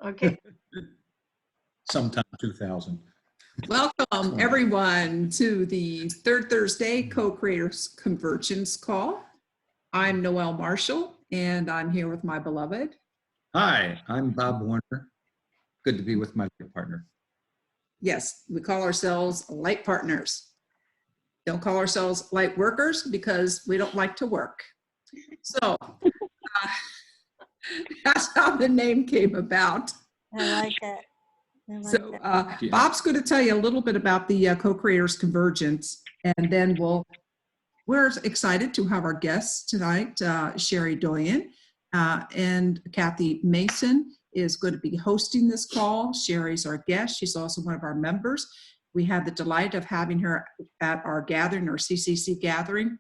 Okay. Sometime 2000. Welcome, everyone, to the third Thursday Co-Creators Convergence call. I'm Noelle Marshall, and I'm here with my beloved. Hi, I'm Bob Warner. Good to be with my partner. Yes, we call ourselves light partners. Don't call ourselves light workers because we don't like to work. So that's how the name came about. I like it. Bob's going to tell you a little bit about the Co-Creators Convergence, and then we're excited to have our guests tonight. Cherie Doyen and Kathy Mason is going to be hosting this call. Cherie's our guest. She's also one of our members. We had the delight of having her at our gathering, our CCC gathering.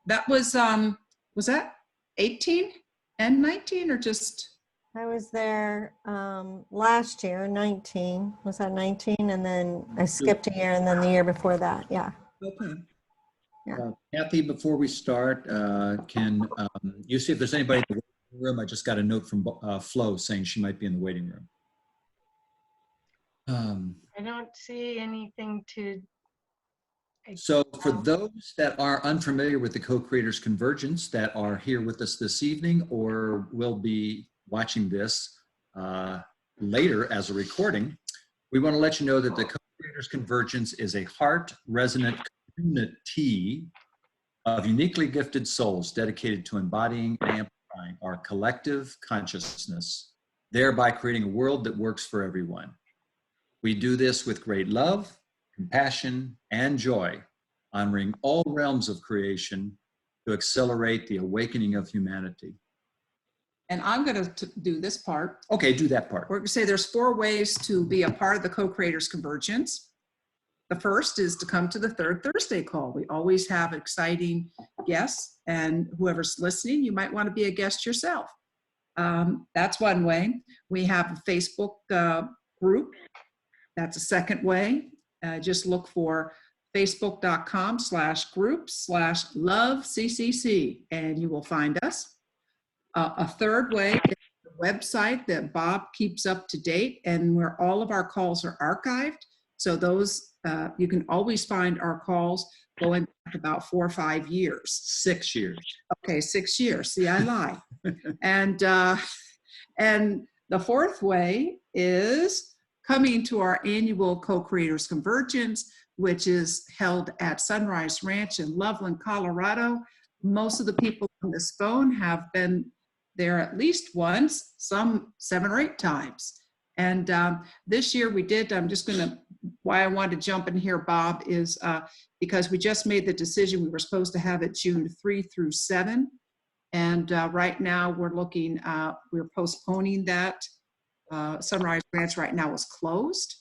That was that 18 and 19 or just? I was there last year, 19. Was that 19? And then I skipped a year, and then the year before that, yeah. Okay. Yeah. Kathy, before we start, can you see if there's anybody in the waiting room? I just got a note from Flo saying she might be in the waiting room. I don't see anything to. So for those that are unfamiliar with the Co-Creators Convergence that are here with us this evening or will be watching this later as a recording, we want to let you know that the Co-Creators Convergence is a heart-resonant community of uniquely gifted souls dedicated to embodying and amplifying our collective consciousness, thereby creating a world that works for everyone. We do this with great love, compassion, and joy, honoring all realms of creation to accelerate the awakening of humanity. And I'm going to do this part. Okay, do that part. We're going to say there's 4 ways to be a part of the Co-Creators Convergence. The first is to come to the third Thursday call. We always have exciting guests, and whoever's listening, you might want to be a guest yourself. That's one way. We have a Facebook group. That's a second way. Just look for facebook.com/group/loveccc, and you will find us. A third way is the website that Bob keeps up to date and where all of our calls are archived. So those, you can always find our calls going back about 4 or 5 years. 6 years. Okay, 6 years. See, I lie. And the fourth way is coming to our annual Co-Creators Convergence, which is held at Sunrise Ranch in Loveland, Colorado. Most of the people on this phone have been there at least once, some 7 or 8 times. And this year we did, why I wanted to jump in here, Bob, is because we just made the decision we were supposed to have it June 3 through 7. And right now we're postponing that. Sunrise Ranch right now is closed.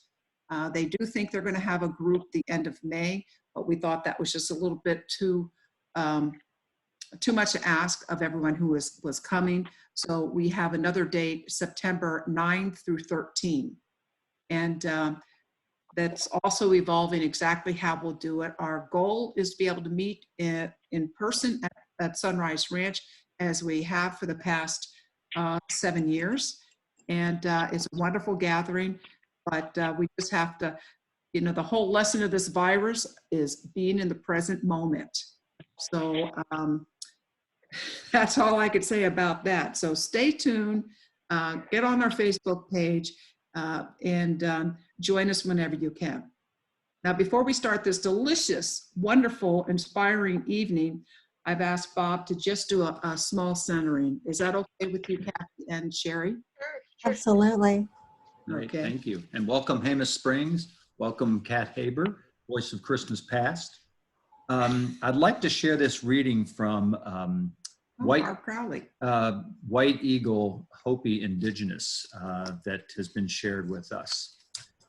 They do think they're going to have a group the end of May, but we thought that was just a little bit too much to ask of everyone who was coming. So we have another date, September 9 through 13. And that's also evolving exactly how we'll do it. Our goal is to be able to meet in person at Sunrise Ranch as we have for the past 7 years. And it's a wonderful gathering, but we just have to, the whole lesson of this virus is being in the present moment. So that's all I could say about that. So stay tuned, get on our Facebook page, and join us whenever you can. Now, before we start this delicious, wonderful, inspiring evening, I've asked Bob to just do a small centering. Is that okay with you, Kathy and Cherie? Absolutely. Great, Okay. thank you. And welcome, Hannah Springs. Welcome, Kat Haber, Voice of Christmas Past. I'd like to share this reading from White Eagle Hopi Indigenous that has been shared with us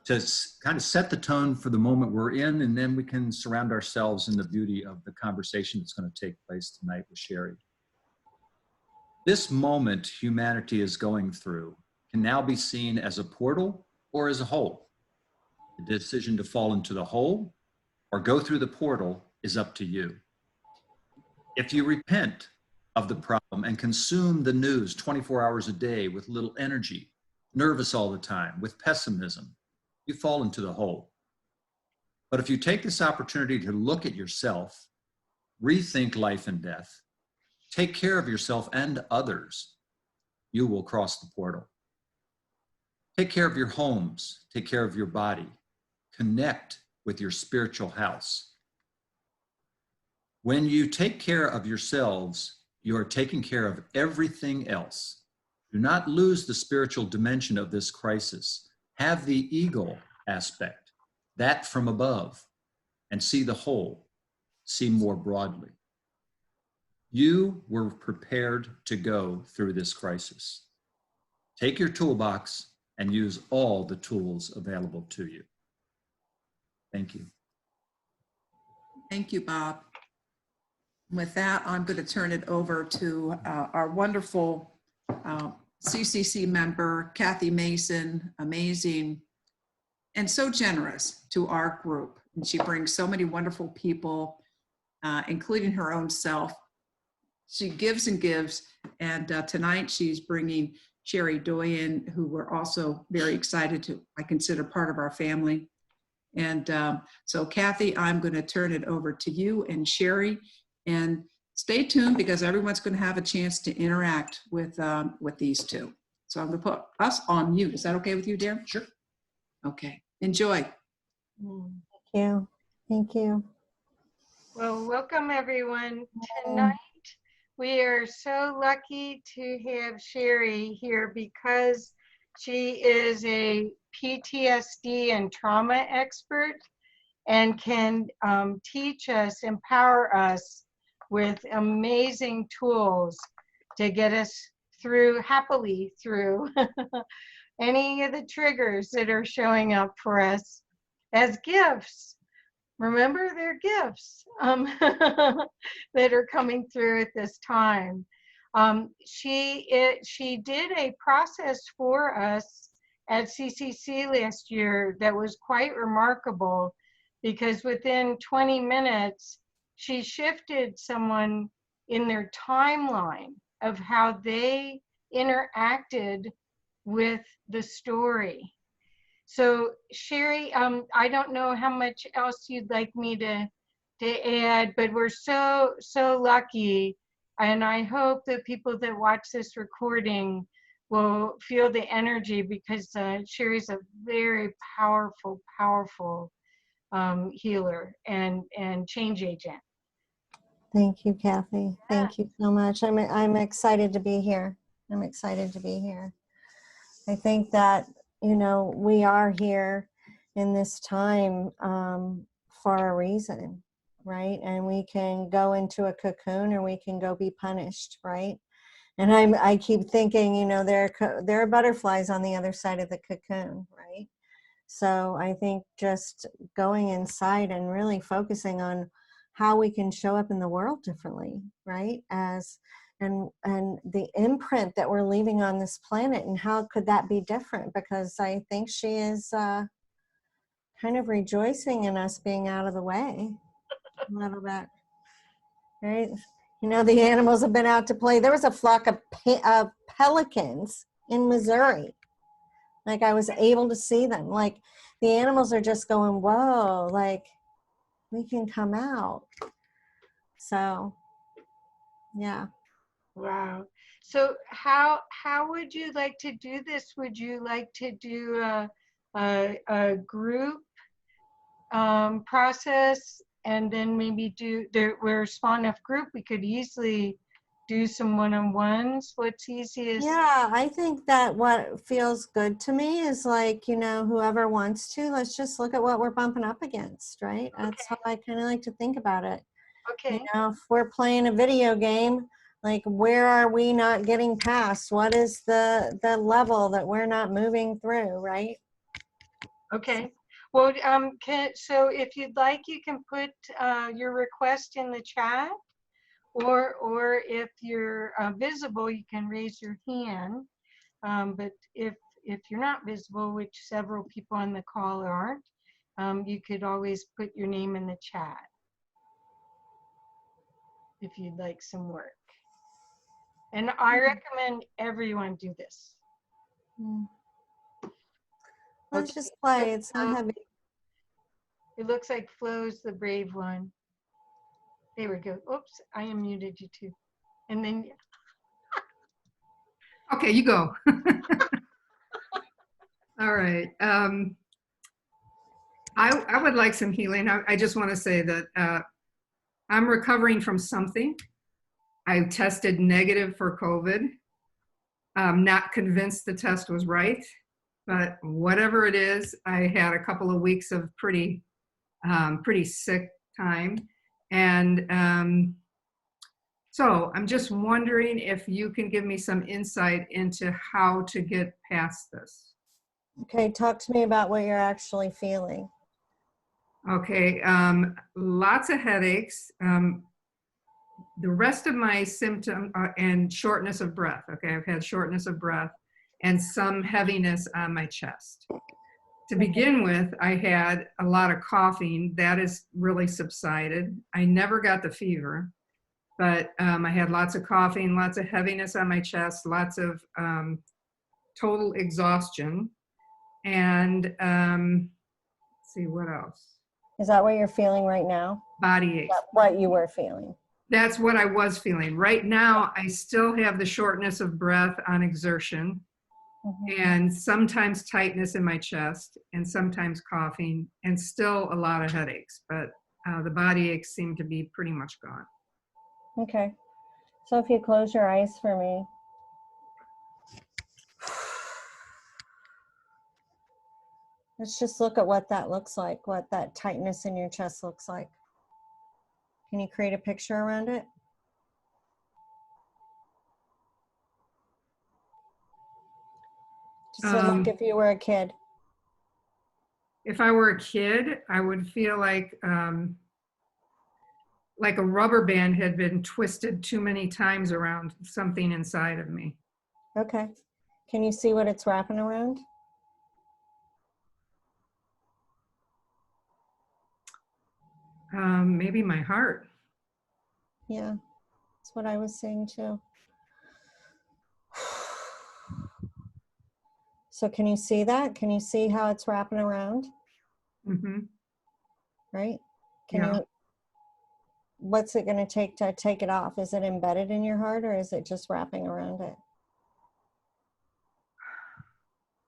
to kind of set the tone for the moment we're in, and then we can surround ourselves in the beauty of the conversation that's going to take place tonight with Cherie. This moment humanity is going through can now be seen as a portal or as a hole. The decision to fall into the hole or go through the portal is up to you. If you repent of the problem and consume the news 24 hours a day with little energy nervous all the time, with pessimism, you fall into the hole. But if you take this opportunity to look at yourself, rethink life and death, take care of yourself and others, you will cross the portal. Take care of your homes, take care of your body, connect with your spiritual house. When you take care of yourselves, you are taking care of everything else. Do not lose the spiritual dimension of this crisis. Have the eagle aspect, that from above, and see the whole, see more broadly. You were prepared to go through this crisis. Take your toolbox and use all the tools available to you. Thank you. Thank you, Bob. With that, I'm going to turn it over to our wonderful CCC member, Kathy Mason, amazing and so generous to our group. And she brings so many wonderful people, including her own self. She gives and gives. And tonight she's bringing Cherie Doyen, who we're also very excited to, I consider part of our family. And so Kathy, I'm going to turn it over to you and Cherie, and stay tuned because everyone's going to have a chance to interact with these two. So I'm going to put us on mute. Is that okay with you, dear? Sure. Okay. Enjoy. Thank you. Thank you. Well, welcome everyone. Tonight, we are so lucky to have Cherie here because she is a PTSD and trauma expert and can teach us, empower us with amazing tools to get us happily through any of the triggers that are showing up for us as gifts. Remember, they're gifts that are coming through at this time. She did a process for us at CCC last year that was quite remarkable because within 20 minutes, she shifted someone in their timeline of how they interacted with the story. So Cherie, I don't know how much else you'd like me to add, but we're so lucky, and I hope that people that watch this recording will feel the energy because Cherie's a very powerful healer and change agent. Thank you, Kathy. Thank you so much. I'm excited to be here. I'm excited to be here. I think that, you know, we are here in this time for a reason, right? And we can go into a cocoon or we can go be punished, right? And I keep thinking, you know, there are butterflies on the other side of the cocoon, right? So I think just going inside and really focusing on how we can show up in the world differently, right? And the imprint that we're leaving on this planet, and how could that be different? Because I think she is kind of rejoicing in us being out of the way a little bit, right? You know, the animals have been out to play. There was a flock of pelicans in Missouri. Like, I was able to see them. Like, the animals are just going, whoa, like, we can come out. So, yeah. Wow. So how would you like to do this? Would you like to do a group process, and then maybe we're a small enough group, we could easily do some one-on-ones? What's easiest? Yeah, I think that what feels good to me is, like, you know, whoever wants to, let's just look at what we're bumping up against, right? That's how I kind of like to think about it. Okay. You know, if we're playing a video game, like, where are we not getting past? What is the level that we're not moving through, right? Okay. Well, so if you'd like, you can put your request in the chat, or if you're visible, you can raise your hand. But if you're not visible, which several people on the call aren't, you could always put your name in the chat if you'd like some work. And I recommend everyone do this. Let's just play. It's not heavy. It looks like Flo's the brave one. There we go. Oops, I unmuted you too. And then Okay, you go. All right. I would like some healing. I just want to say that I'm recovering from something. I tested negative for COVID. I'm not convinced the test was right, but whatever it is, I had a couple of weeks of pretty sick time. And so I'm just wondering if you can give me some insight into how to get past this. Okay, talk to me about what you're actually feeling. Okay, lots of headaches. The rest of my symptom and shortness of breath. Okay, I've had shortness of breath and some heaviness on my chest. To begin with, I had a lot of coughing. That has really subsided. I never got the fever, but I had lots of coughing, lots of heaviness on my chest, lots of total exhaustion. And let's see, what else? Is that what you're feeling right now? Body aches. What you were feeling? That's what I was feeling. Right now, I still have the shortness of breath on exertion, and sometimes tightness in my chest, and sometimes coughing, and still a lot of headaches. But the body aches seem to be pretty much gone. Okay. So if you close your eyes for me. Let's just look at what that looks like, what that tightness in your chest looks like. Can you create a picture around it? Just like if you were a kid. If I were a kid, I would feel like a rubber band had been twisted too many times around something inside of me. Okay. Can you see what it's wrapping around? Maybe my heart. Yeah, that's what I was saying too. So can you see that? Can you see how it's wrapping around? Mm-hmm. Right? Yeah. What's it going to take it off? Is it embedded in your heart or is it just wrapping around it?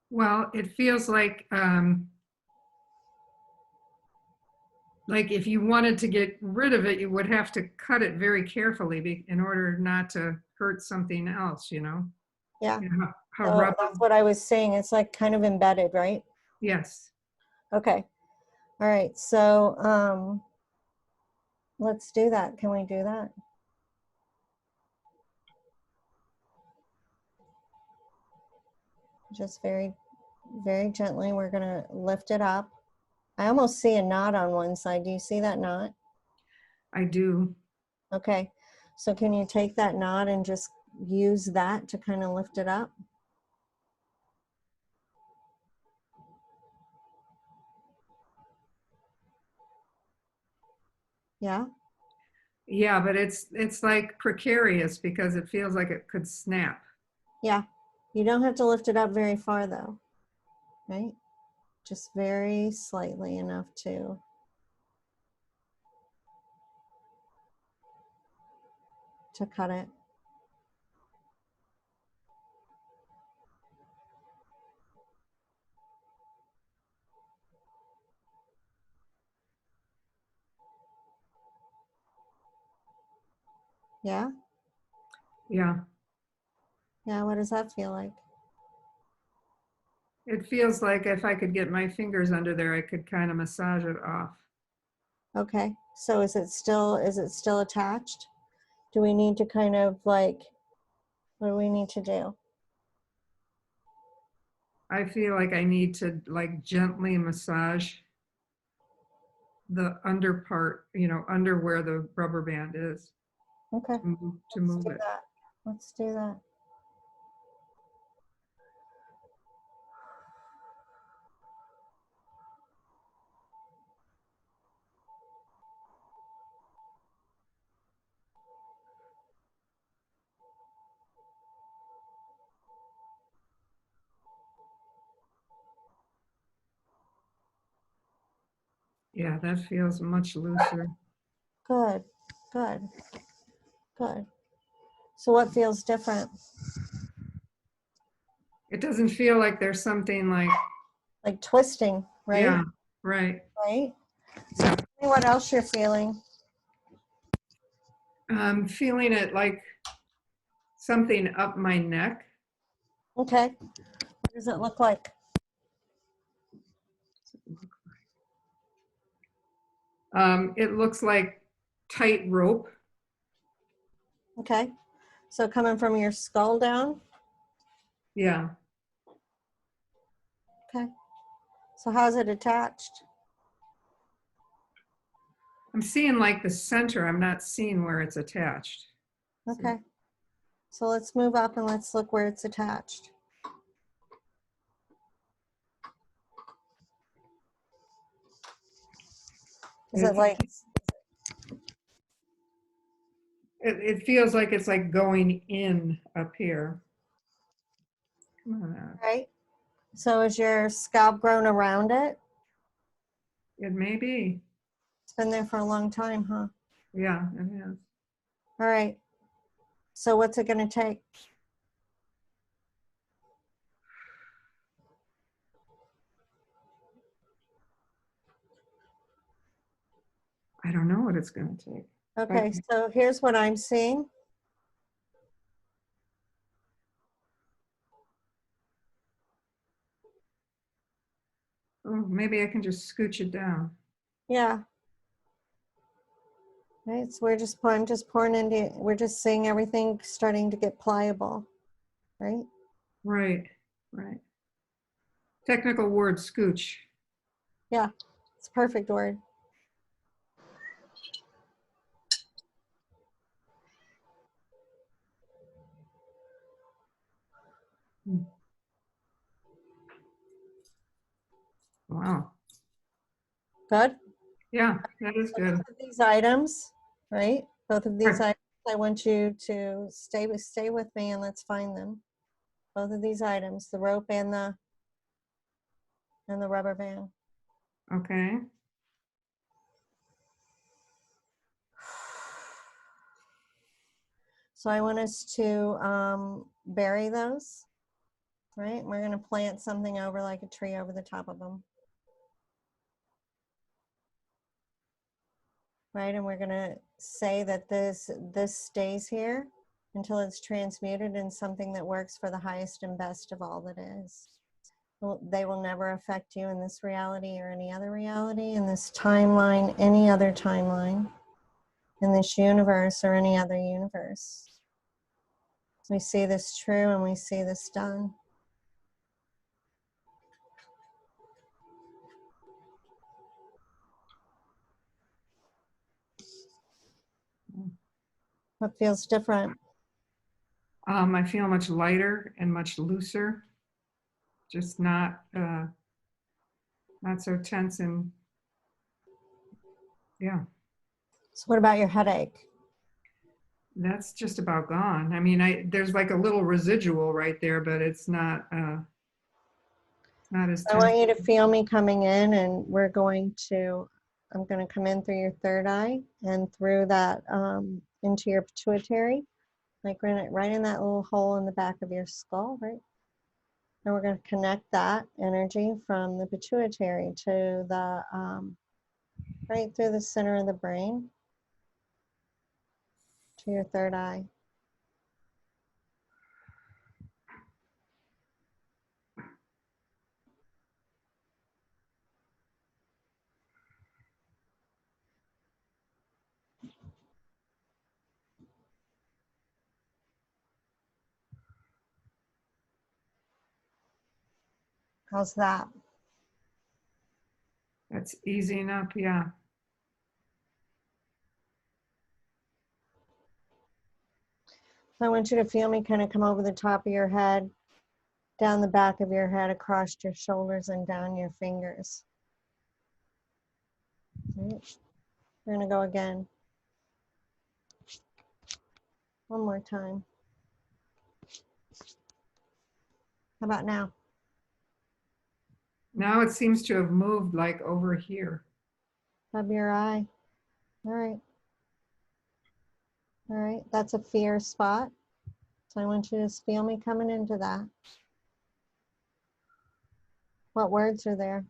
Well, it feels like if you wanted to get rid of it, you would have to cut it very carefully in order not to hurt something else, you know? Yeah. You know, how So rubber. that's what I was saying. It's like kind of embedded, right? Yes. Okay. All right. So let's do that. Can we do that? Just very, very gently, we're going to lift it up. I almost see a knot on one side. Do you see that knot? I do. Okay. So can you take that knot and just use that to kind of lift it up? Yeah. Yeah, but it's like precarious because it feels like it could snap. Yeah. You don't have to lift it up very far though, right? Just very slightly enough to cut it. Yeah? Yeah. Yeah, what does that feel like? It feels like if I could get my fingers under there, I could kind of massage it off. Okay. So is it still attached? Do we need to kind of like, what do we need to do? I feel like I need to like gently massage the under part, you know, under where the rubber band is Okay. to move Let's do it. that. Let's do that. Yeah, that feels much looser. Good, good, good. So what feels different? It doesn't feel like there's something like, Like twisting, right? yeah, right. Right? So Yeah. tell me what else you're feeling. I'm feeling it like something up my neck. Okay. What does it look like? It looks like tight rope. Okay. So coming from your skull down? Yeah. Okay. So how's it attached? I'm seeing like the center. I'm not seeing where it's attached. Okay. So let's move up and let's look where it's attached. Is it like, It feels like it's like going in up here. Come on out. right? So is your scalp grown around it? It may be. It's been there for a long time, huh? Yeah, it is. All right. So what's it going to take? I don't know what it's going to take. Okay, so here's what I'm seeing. Oh, maybe I can just scooch it down. Yeah. Right, so I'm just pouring into, we're just seeing everything starting to get pliable, right? Right, right. Technical word, scooch. Yeah, it's a perfect word. Wow. Good. Yeah, that is good. Both of these items, right? Both of these Right. items, I want you to stay with me and let's find them. Both of these items, the rope and the rubber band. Okay. So I want us to bury those, right? We're going to plant something over like a tree over the top of them. Right, and we're going to say that this stays here until it's transmuted in something that works for the highest and best of all that is. They will never affect you in this reality or any other reality, in this timeline, any other timeline, in this universe or any other universe. We see this true and we see this done. What feels different? I feel much lighter and much looser. Just not so tense and yeah. So what about your headache? That's just about gone. I mean, there's like a little residual right there, but it's not as I tense. want you to feel me coming in, and I'm going to come in through your third eye and through that into your pituitary, like right in that little hole in the back of your skull, right? And we're going to connect that energy from the pituitary to the right through the center of the brain to your third eye. How's that? That's easy enough, yeah. I want you to feel me kind of come over the top of your head, down the back of your head, across your shoulders, and down your fingers. Right. We're going to go again. One more time. How about now? Now it seems to have moved like over here. of your eye. All right. All right. That's a fear spot. So I want you to just feel me coming into that. What words are there?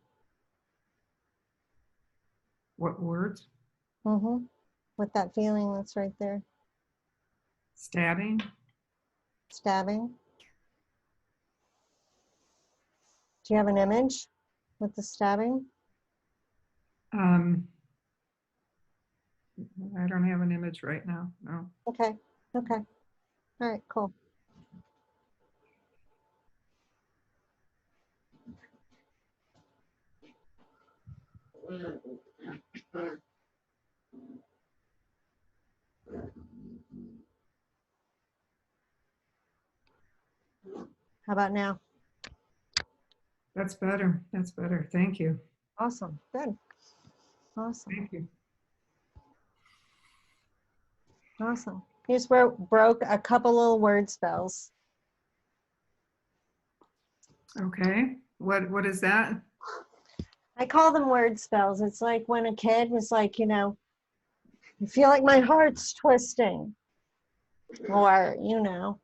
What words? Mm-hmm. With that feeling that's right there. Stabbing. Stabbing. Do you have an image with the stabbing? I don't have an image right now. No. Okay. Okay. All right, cool. How about now? That's better. That's better. Thank you. Awesome. Good. Awesome. Thank you. Awesome. You just broke a couple little word spells. Okay. What is that? I call them word spells. It's like when a kid was like, you know, I feel like my heart's twisting. Or, you know,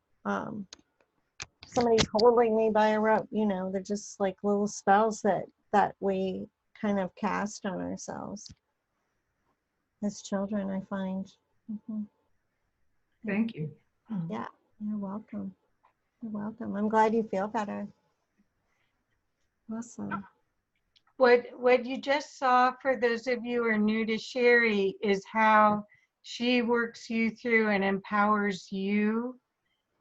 somebody's holding me by a rope. You know, they're just like little spells that we kind of cast on ourselves as children, I find. Mhm. Thank you. Yeah, you're welcome. You're welcome. I'm glad you feel better. Awesome. What you just saw, for those of you who are new to Cherie, is how she works you through and empowers you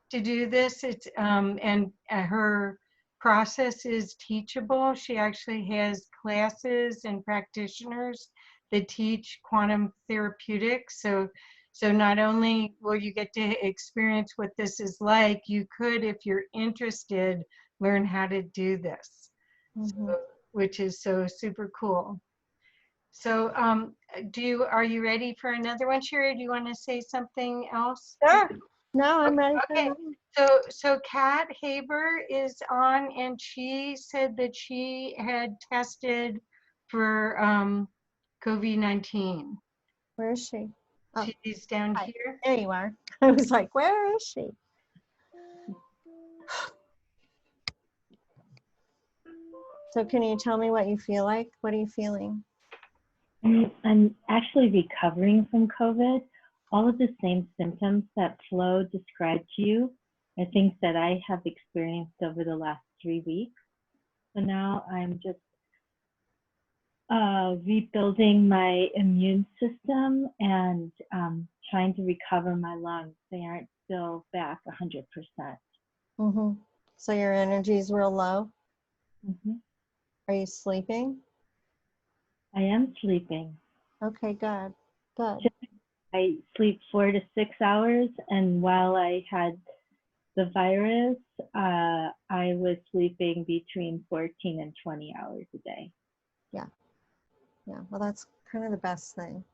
to do this. It's and her process is teachable. She actually has classes and practitioners that teach quantum therapeutics. So not only will you get to experience what this is like, you could, if you're interested, learn how to do this. Mhm. So, which is so super cool. So are you ready for another one, Cherie? Do you want to say something else? Sure. No, I'm ready for Okay. another one. So Kat Haber is on, and she said that she had tested for COVID-19. Where is she? Oh, She's down hi. here. There you are. I was like, where is she? So can you tell me what you feel like? What are you feeling? I'm actually recovering from COVID. All of the same symptoms that Flo described to you are things that I have experienced over the last 3 weeks. So now I'm just rebuilding my immune system and trying to recover my lungs. They aren't still back 100%. Mm-hmm. So your energy is real low. Mm-hmm. Are you sleeping? I am sleeping. Okay, good. Good. I sleep 4 to 6 hours, and while I had the virus, I was sleeping between 14 and 20 hours a day. Yeah, well, that's kind of the best thing.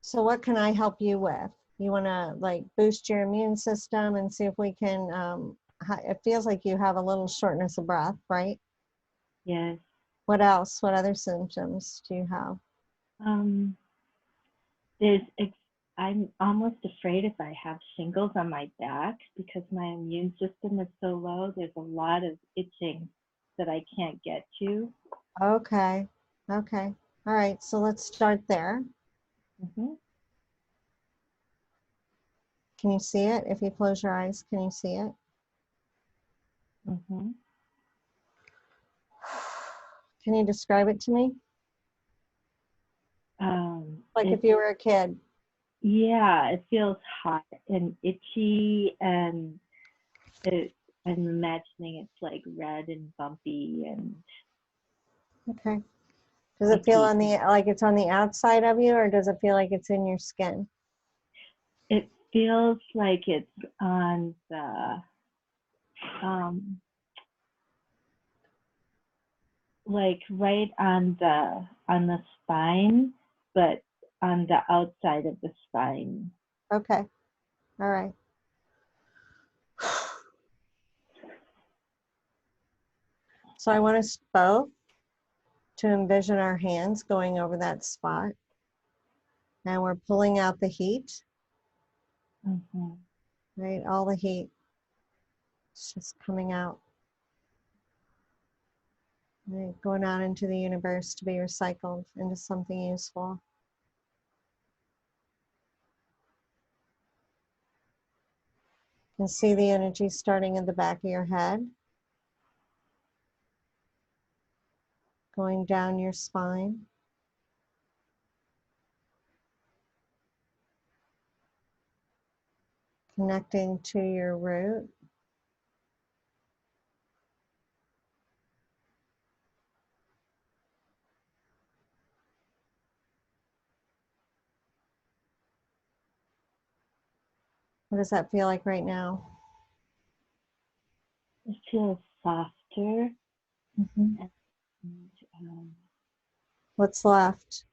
So what can I help you with? You want to like boost your immune system and see if we can, it feels like you have a little shortness of breath, right? Yes. What else? What other symptoms do you have? I'm almost afraid if I have shingles on my back because my immune system is so low. There's a lot of itching that I can't get to. Okay. Okay. All right. So let's start there. Mm-hmm. Can you see it? If you close your eyes, can you see it? Mm-hmm. Can you describe it to me? Like if you were a kid. Yeah, it feels hot and itchy, and I'm imagining it's like red and bumpy and Okay. Does it feel icky. on the, like it's on the outside of you, or does it feel like it's in your skin? It feels like it's on the like right on the spine, but on the outside of the spine. Okay. All right. So I want us both to envision our hands going over that spot. And we're pulling out the heat, Mhm. right? All the heat. It's just coming out. Right? Going out into the universe to be recycled into something useful. You can see the energy starting at the back of your head, going down your spine. Connecting to your root. What does that feel like right now? It feels softer. Mm-hmm. And, um, What's left?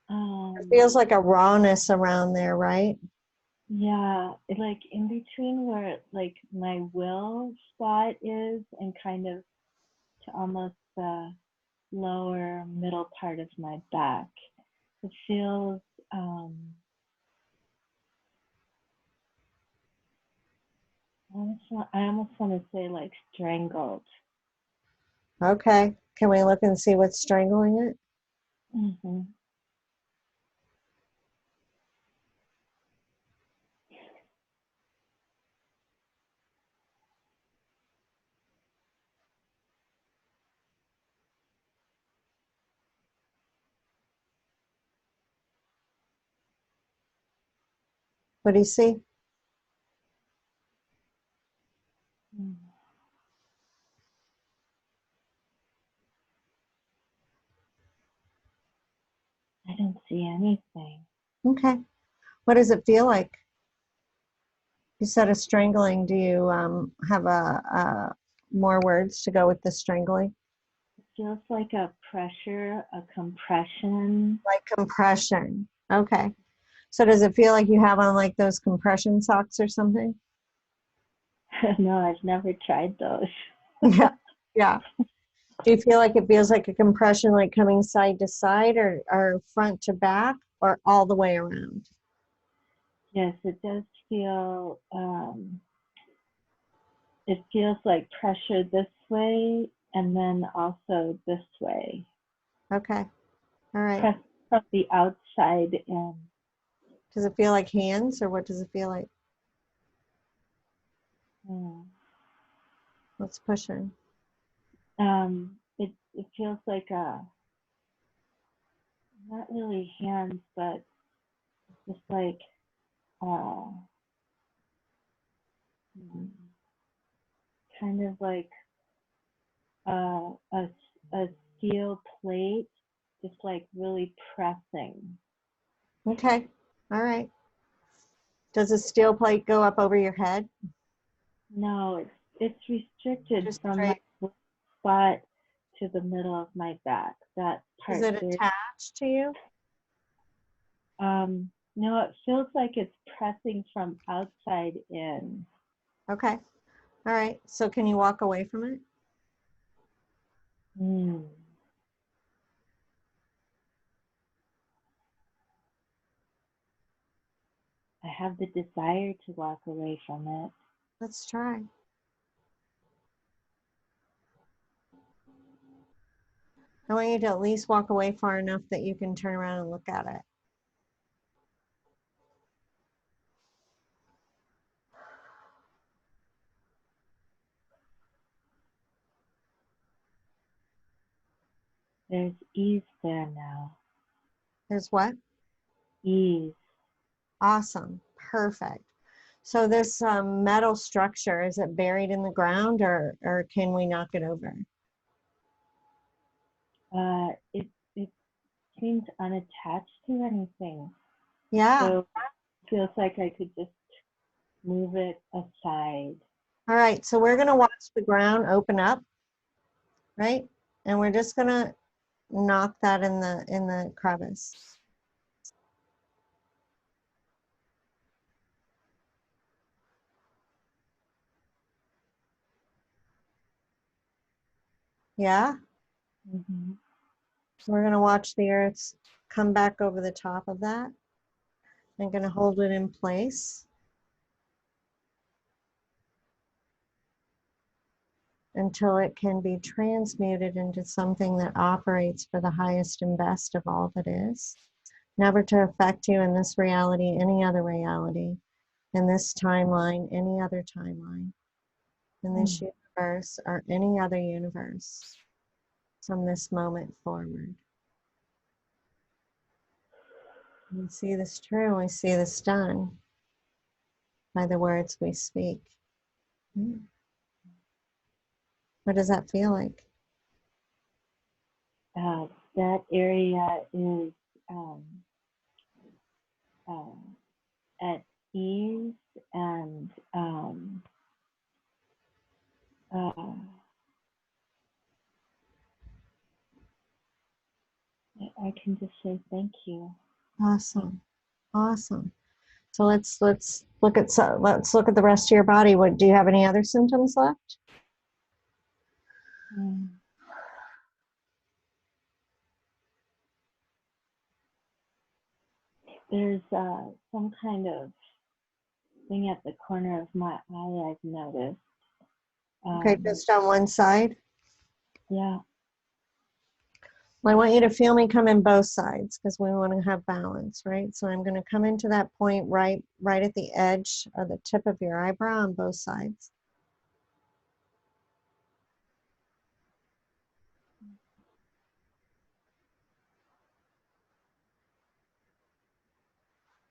It um, feels like a rawness around there, right? yeah, it, like in between where like my will spot is and kind of to almost the lower middle part of my back. It feels I almost want to say like strangled. Okay. Can we look and see what's strangling it? Mm-hmm. What do you see? I don't see anything. Okay. What does it feel like? You said a strangling. Do you have a more words to go with the strangling? It feels like a pressure, a compression. Like compression. Okay. So does it feel like you have on like those compression socks or something? No, I've never tried those. Yeah. Yeah. Do you feel like it feels like a compression, like coming side to side or front to back or all the way around? Yes, it does feel, it feels like pressure this way and then also this way. Okay. All right. Press from the outside in. Does it feel like hands or what does it feel like? Mm. What's pushing? It feels like not really hands, but just like uh, mm, kind of like uh, a, a steel plate, just like really pressing. Okay. All right. Does a steel plate go up over your head? No, it's restricted Just from my straight. spot to the middle of my back. That Is part it there. attached to you? No, it feels like it's pressing from outside in. Okay. All right. So can you walk away from it? Mm. I have the desire to walk away from it. Let's try. I want you to at least walk away far enough that you can turn around and look at it. There's ease there now. There's what? Ease. Awesome. Perfect. So this metal structure, is it buried in the ground or can we knock it over? It seems unattached to anything. Yeah. So it feels like I could just move it aside. All right. So we're going to watch the ground open up, right? And we're just going to knock that in the crevice. Yeah. Mm-hmm. We're going to watch the earth come back over the top of that. I'm going to hold it in place until it can be transmuted into something that operates for the highest and best of all that is. Never to affect you in this reality, any other reality, in this timeline, any other timeline, in this universe or any other universe from this moment forward. We see this true, we see this done by the words we speak. What does that feel like? That area is at ease and I can just say thank you. Awesome, awesome. So let's look at the rest of your body. What do you have any other symptoms left? There's some kind of thing at the corner of my eye I've noticed. Okay, just on one side. Yeah. Well, I want you to feel me come in both sides because we want to have balance, right? So I'm going to come into that point right at the edge or the tip of your eyebrow on both sides.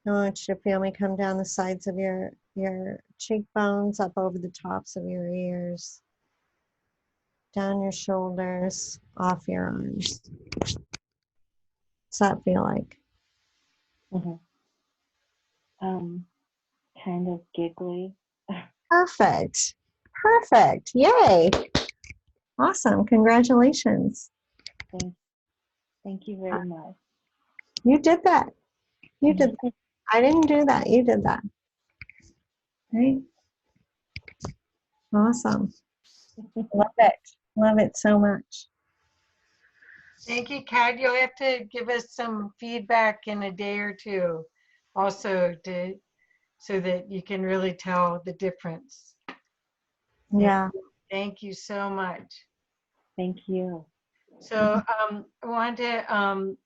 I want you to feel me come down the sides of your cheekbones, up over the tops of your ears, down your shoulders, off your arms. What's that feel like? Kind of giggly. Perfect. Perfect. Yay. Awesome. Congratulations. Thank you very much. You did that. You did that. I didn't do that. You did that. Right? Awesome. Love it. Love it so much. Thank you, Kat. You'll have to give us some feedback in a day or two also so that you can really tell the difference. Yeah. Thank you so much. Thank you. So I want to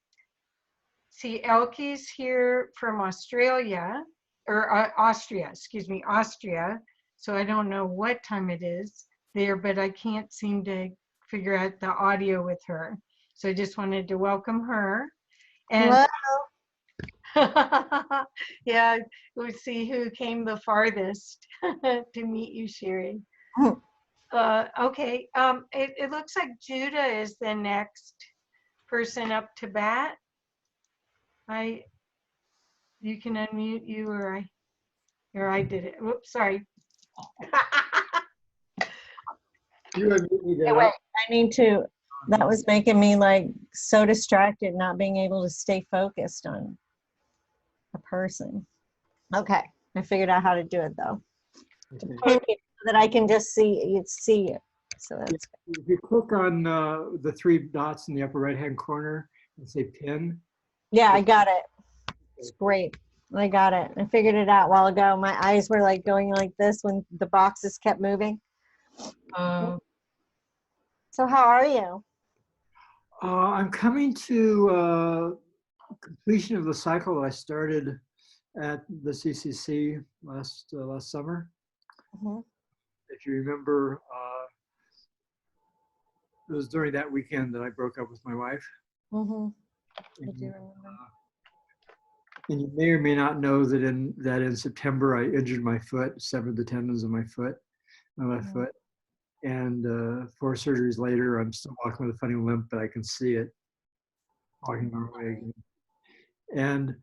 see Elke's here from Australia, or Austria, excuse me, Austria. So I don't know what time it is there, but I can't seem to figure out the audio with her. So I just wanted to welcome her. And yeah, we'll see who came the farthest to meet you, Cherie. Okay, it looks like Judah is the next person up to bat. You can unmute you, or I did it. Whoops, sorry. You unmute me Hey, now. wait, I need to, that was making me like so distracted, not being able to stay focused on a person. Okay, I figured out how to do it though. Okay. So that I can just see you. So that's If you click on the three dots in the upper right-hand corner and say pin. yeah, I got it. It's great. I got it. I figured it out a while ago. My eyes were like going like this when the boxes kept moving. So how are you? I'm coming to completion of the cycle I started at the CCC last summer. Mhm. If you remember, it was during that weekend that I broke up with my wife. Mhm. I And, do remember. and you may or may not know that in September I injured my foot, severed the tendons of my left foot. And 4 surgeries later, I'm still walking with a funny limp, but I can see it walking normally again. And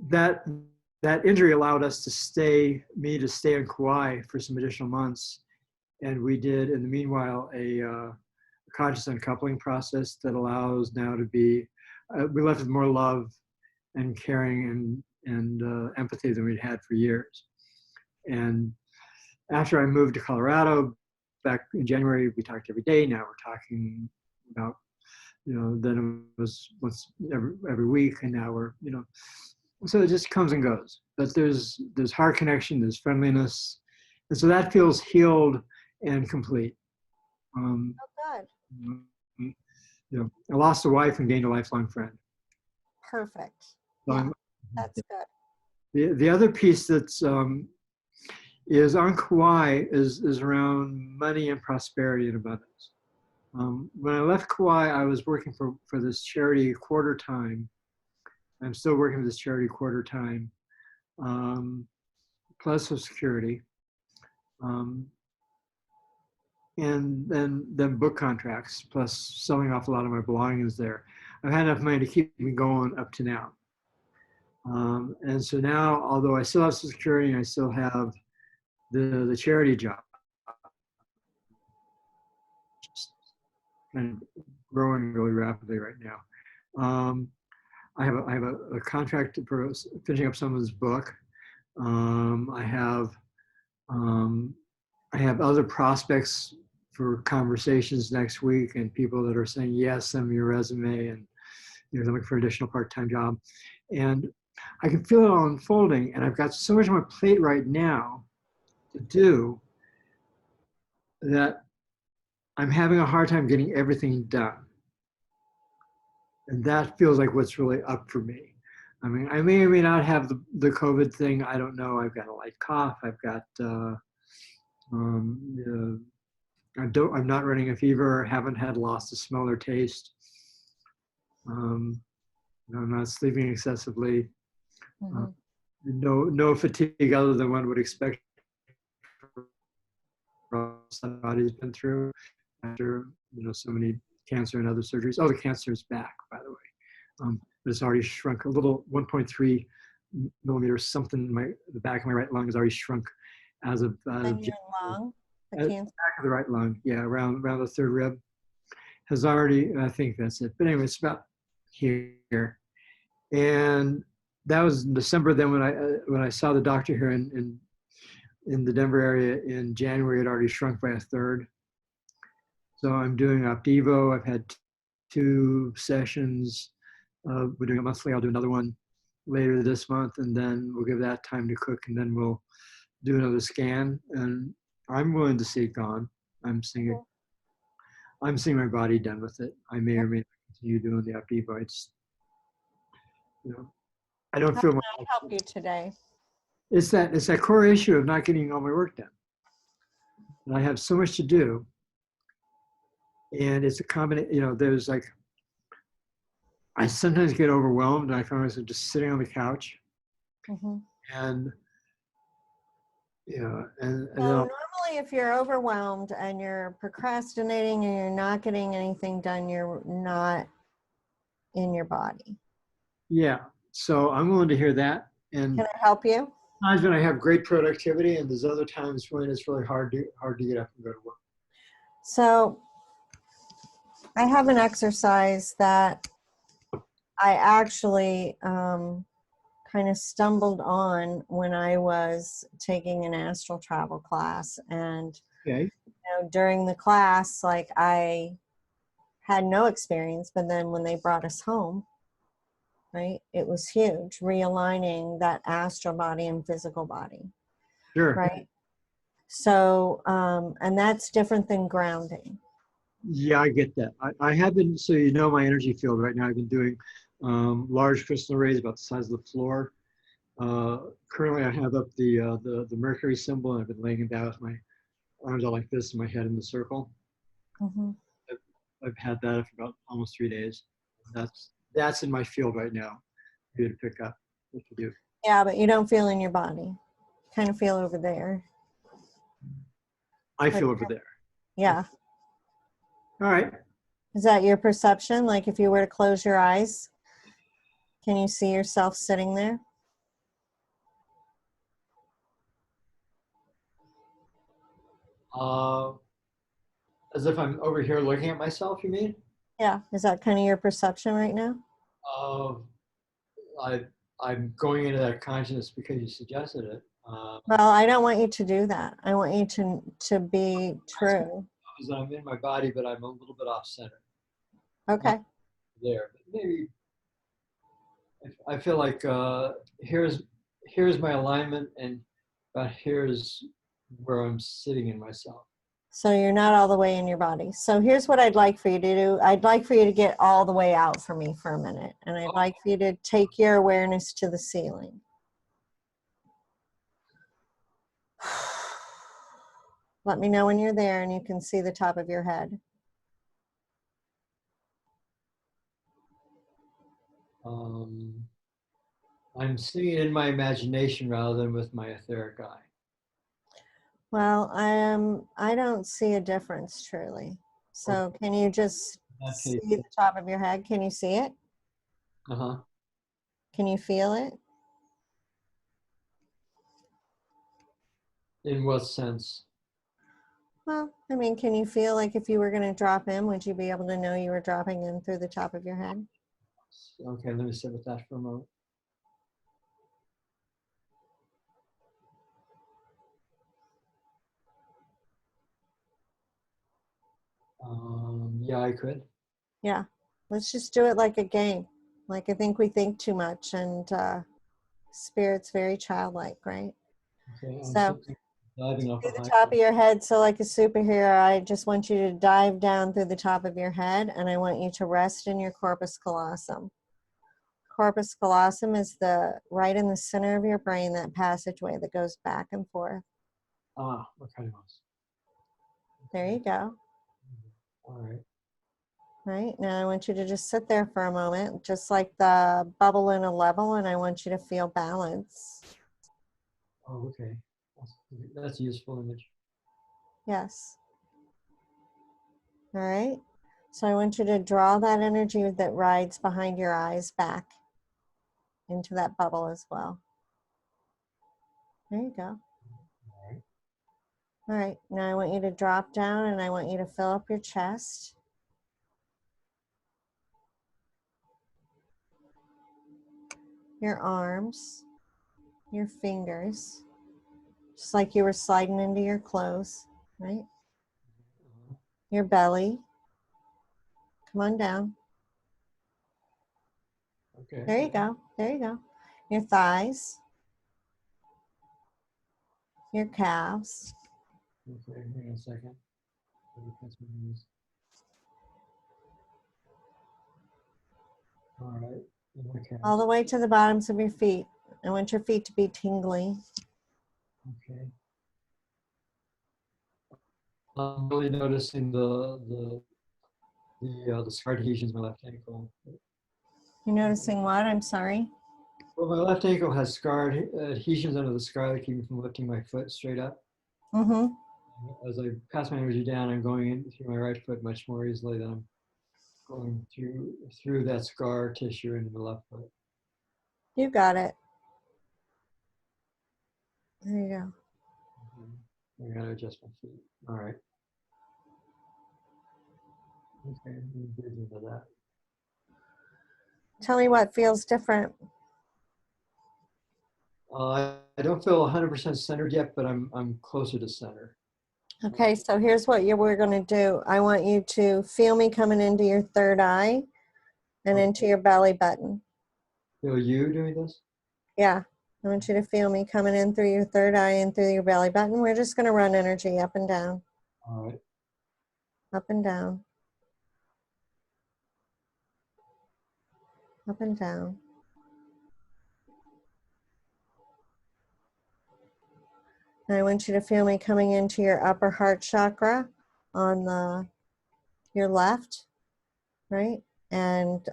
that injury allowed us to stay in Kauai for some additional months. And we did, in the meanwhile, a conscious uncoupling process that allows now to be, we left with more love and caring and empathy than we'd had for years. And after I moved to Colorado, back in January, we talked every day. Now we're talking about then it was once every week, and now we're, so it just comes and goes. But there's heart connection, there's friendliness, and so that feels healed and complete. Oh, good. I lost a wife and gained a lifelong friend. Perfect. So Yeah, that's good. the other piece that's is on Kauai is around money and prosperity and abundance. When I left Kauai, I was working for this charity quarter time. I'm still working for this charity quarter time, plus Social Security, and then book contracts, plus selling off a lot of my belongings there. I've had enough money to keep me going up to now. And so now, although I still have Social Security and I still have the charity job, just kind of growing really rapidly right now. I have a contract for finishing up someone's book. I have other prospects for conversations next week, and people that are saying yes, send me your resume, and they're looking for an additional part-time job. And I can feel it all unfolding, and I've got so much on my plate right now to do that I'm having a hard time getting everything done. And that feels like what's really up for me. I mean, I may or may not have the COVID thing. I don't know. I've got a light cough. I've got, I'm not running a fever. Haven't had loss of smell or taste. I'm not sleeping excessively. No fatigue other than one would expect. Body's been through after so many cancer and other surgeries. Oh, the cancer is back, by the way. But it's already shrunk a little. 1.3 millimeters something. The back of my right lung is already shrunk as of. And your lung, the cancer. Back of the right lung, yeah, around the third rib, has already. I think that's it. But anyway, it's about here, and that was in December. Then when I saw the doctor here in the Denver area in January, it already shrunk by a third. So I'm doing Opdivo. I've had 2 sessions. We're doing it monthly. I'll do another one later this month, and then we'll give that time to cook, and then we'll do another scan. And I'm willing to see it gone. I'm seeing my body done with it. I may or may not continue doing the Opdivo. It's, I don't feel. How can I help you today? It's that core issue of not getting all my work done. And I have so much to do. And it's a combination, there's like, I sometimes get overwhelmed, and I find myself just sitting on the couch. And, normally if you're overwhelmed and you're procrastinating and you're not getting anything done, you're not in your body. Yeah. So I'm willing to hear that. And can I help you? Times when I have great productivity, and there's other times when it's really hard to get up and go to work. So I have an exercise that I actually kind of stumbled on when I was taking an astral travel class. And during the class, like, I had no experience, but then when they brought us home, right, it was huge, realigning that astral body and physical body. Sure. Right. So, and that's different than grounding. Yeah, I get that. I have been, so my energy field right now, I've been doing large crystal rays about the size of the floor. Currently, I have up the Mercury symbol, and I've been laying it down with my arms out like this and my head in the circle. I've had that for about almost 3 days. That's in my field right now for you to pick up what to do. Yeah, but you don't feel in your body. Kind of feel over there. I feel over there. Yeah. All right. Is that your perception? Like, if you were to close your eyes, can you see yourself sitting there? As if I'm over here looking at myself, you mean? Yeah. Is that kind of your perception right now? I'm going into that consciousness because you suggested it. Well, I don't want you to do that. I want you to be true. I'm in my body, but I'm a little bit off center. Okay. there. But maybe I feel like here's my alignment, and here's where I'm sitting in myself. So you're not all the way in your body. So here's what I'd like for you to do. I'd like for you to get all the way out for me for a minute. And I'd like for you to take your awareness to the ceiling. Let me know when you're there and you can see the top of your head. I'm seeing it in my imagination rather than with my etheric eye. Well, I don't see a difference truly. So can you just see the top of your head? Can you see it? Uh-huh. Can you feel it? In what sense? Well, I mean, can you feel like if you were going to drop in, would you be able to know you were dropping in through the top of your head? Okay, let me sit with that for a moment. Yeah, I could. Yeah. Let's just do it like a game. Like I think we think too much, and spirit's very childlike, right? Okay, I'm So diving off through the top of your head, so like a superhero, I just want you to dive down through the top of your head, and I want you to rest in your corpus callosum. Corpus callosum is right in the center of your brain, that passageway that goes back and forth. Ah, what kind of mouse? There you go. All right. Right, now I want you to just sit there for a moment, just like the bubble in a level, and I want you to feel balance. Oh, okay. That's a useful image. Yes. All right. So I want you to draw that energy that rides behind your eyes back into that bubble as well. There you go. All right. All right. Now I want you to drop down and I want you to fill up your chest. Your arms, your fingers, just like you were sliding into your clothes, right? Your belly. Come on down. Okay. There you go. There you go. Your thighs, your calves, Okay, hang on a second. Let me catch my knees. All right. Okay. all the way to the bottoms of your feet. I want your feet to be tingly. Okay. I'm really noticing the scar adhesions in my left ankle. You're noticing what? I'm sorry. Well, my left ankle has scarred adhesions under the scar that keep me from lifting my foot straight up. Mm-hmm. As I pass my energy down, I'm going in through my right foot much more easily than I'm going through that scar tissue into the left foot. You got it. There you go. I gotta adjust my feet. All right. Okay, I'm breathing into that. Tell me what feels different. I don't feel 100% centered yet, but I'm closer to center. Okay, so here's what we're going to do. I want you to feel me coming into your third eye and into your belly button. Feel you doing this? Yeah, I want you to feel me coming in through your third eye and through your belly button. We're just going to run energy up and down. All right. Up and down. Up and down. And I want you to feel me coming into your upper heart chakra on your left, right? And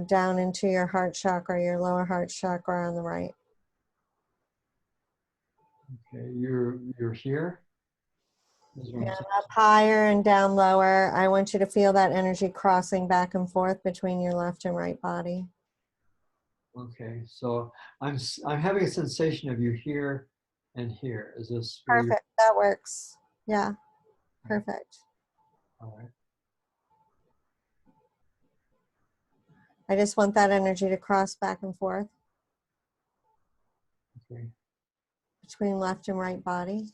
down into your heart chakra, your lower heart chakra on the right. Okay, you're here. Yeah, up higher and down lower. I want you to feel that energy crossing back and forth between your left and right body. Okay, so I'm having a sensation of you here and here. Is this Perfect. That works. Yeah. Perfect. All right. I just want that energy to cross back and forth Okay. between left and right body.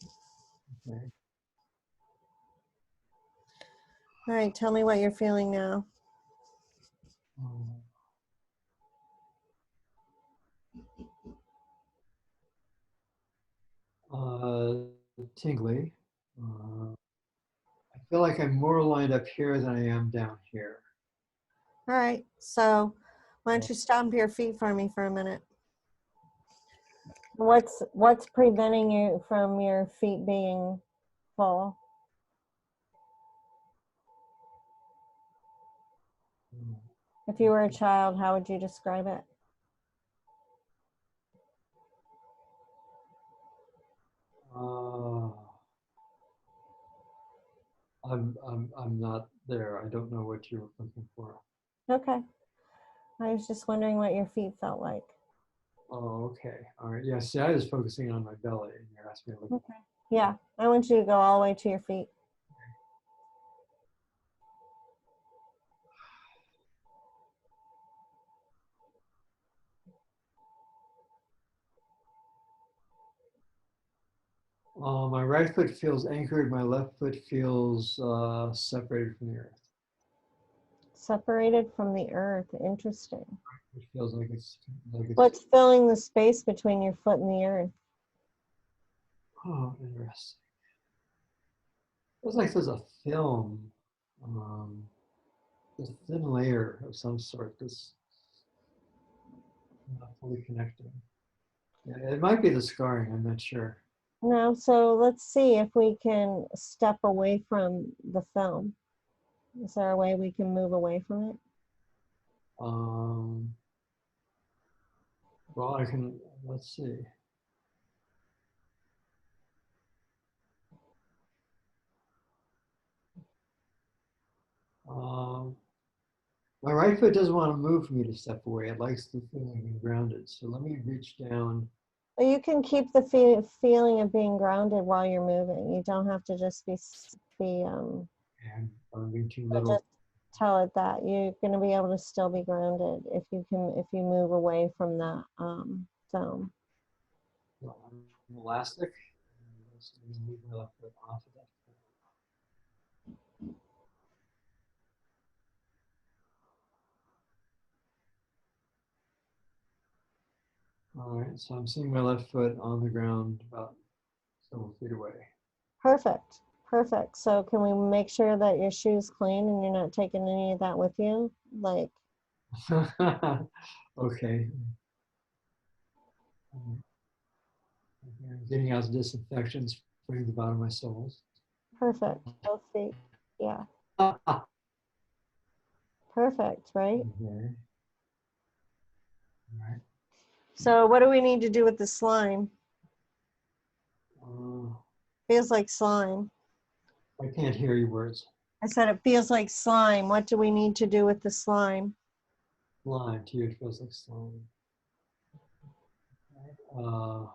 Okay. All right. Tell me what you're feeling now. Tingly. I feel like I'm more lined up here than I am down here. All right. So why don't you stomp your feet for me for a minute? What's preventing you from your feet being full? If you were a child, how would you describe it? I'm not there. I don't know what you're looking for. Okay. I was just wondering what your feet felt like. Oh, okay. All right. Yeah, see, I was focusing on my belly, and you're asking me to look. Okay. Yeah, I want you to go all the way to your feet. My right foot feels anchored. My left foot feels separated from the earth. Separated from the earth. Interesting. It feels like it's What's filling the space between your foot and the earth? oh, interesting. Feels like there's a film, a thin layer of some sort that's not fully connected. Yeah, it might be the scarring. I'm not sure. No, so let's see if we can step away from the film. Is there a way we can move away from it? Well, I can, let's see. My right foot doesn't want to move for me to step away. It likes the feeling of being grounded. So let me reach down. Well, you can keep the feeling of being grounded while you're moving. You don't have to just be And I'm being too just little. tell it that you're going to be able to still be grounded if you move away from that film. I'm elastic. Let me move my left foot off of that. All right, so I'm seeing my left foot on the ground about several feet away. Perfect. Perfect. So can we make sure that your shoe's clean and you're not taking any of that with you? Like, okay. I'm getting out the disinfection, spraying the bottom of my soles. perfect. Both feet. Yeah. Perfect, right? Okay. All right. So what do we need to do with the slime? Uh, Feels like slime. I can't hear your words. I said it feels like slime. What do we need to do with the slime? Slime, to you, it feels like slime. Can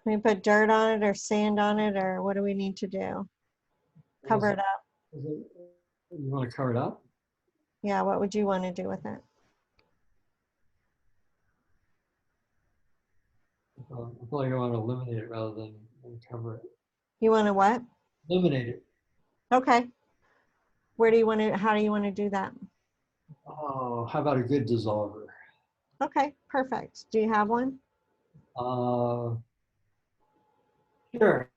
we put dirt on it or sand on it, or what do we need to do? Cover it up. You want to cover it up? Yeah, what would you want to do with it? I feel like I want to eliminate it rather than cover it. You want to what? Eliminate it. Okay. Where do you want to, how do you want to do that? Oh, how about a good dissolver? Okay, perfect. Do you have one? Sure.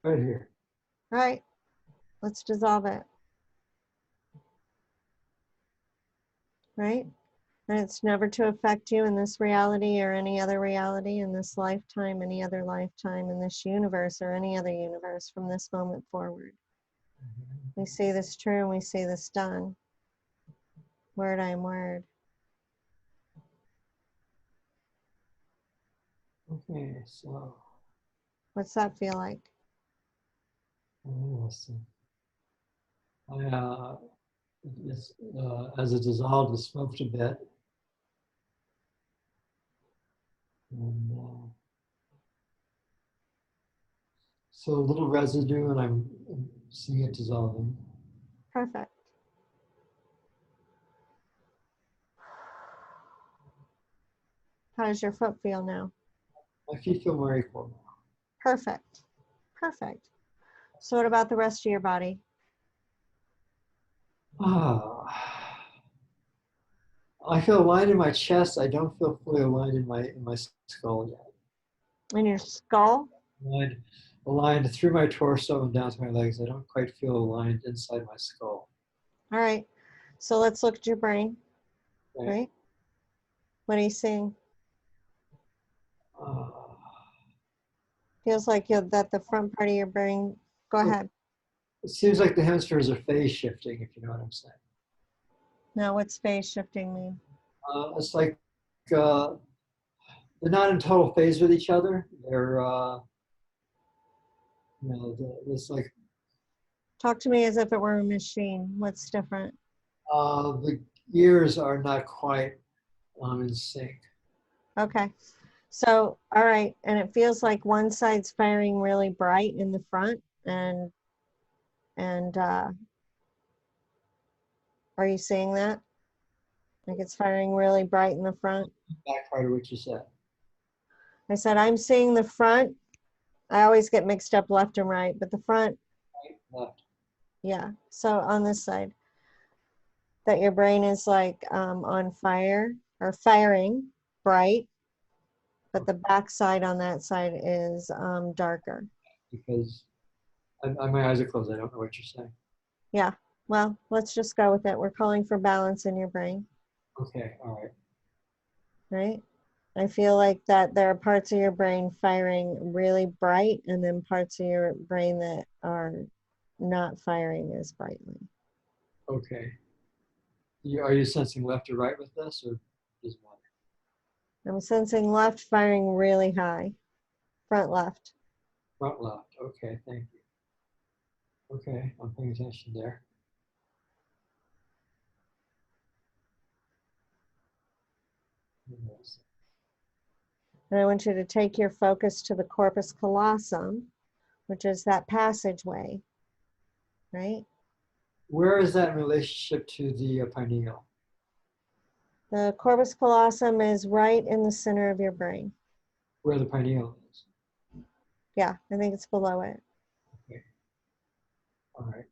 Right here. All right, let's dissolve it. Right? And it's never to affect you in this reality or any other reality, in this lifetime, any other lifetime, in this universe or any other universe from this moment forward. We see this true and we see this done. Word I am word. Okay, so What's that feel like? listen. As it dissolved, it smoked a bit. And, so a little residue, and I'm seeing it dissolving. Perfect. How does your foot feel now? My feet feel more equal. Perfect. Perfect. So what about the rest of your body? I feel aligned in my chest. I don't feel fully aligned in my skull yet. In your skull? Aligned through my torso and down to my legs. I don't quite feel aligned inside my skull. All right. So let's look at your brain, Right? right? What are you seeing? Uh, Feels like that the front part of your brain. Go ahead. it seems like the hemispheres are phase shifting, if you know what I'm saying. Now, what's phase shifting mean? It's like they're not in total phase with each other. They're, it's like Talk to me as if it were a machine. What's different? the ears are not quite in sync. Okay. So, all right. And it feels like one side's firing really bright in the front and are you seeing that? Like it's firing really bright in the front? Back part of what you said. I said, I'm seeing the front. I always get mixed up left and right, but the front, Right, left. yeah. So on this side, that your brain is like on fire or firing bright, but the back side on that side is darker. Because my eyes are closed. I don't know what you're saying. Yeah. Well, let's just go with it. We're calling for balance in your brain, Okay, all right. right? I feel like that there are parts of your brain firing really bright and then parts of your brain that are not firing as brightly. Okay. Are you sensing left or right with this, or just one? I'm sensing left firing really high, front left. Front left. Okay, thank you. Okay, I'm paying attention there. Yes. And I want you to take your focus to the corpus callosum, which is that passageway, right? Where is that in relationship to the pineal? The corpus callosum is right in the center of your brain. Where the pineal is? Yeah, I think it's below it. Okay. All right.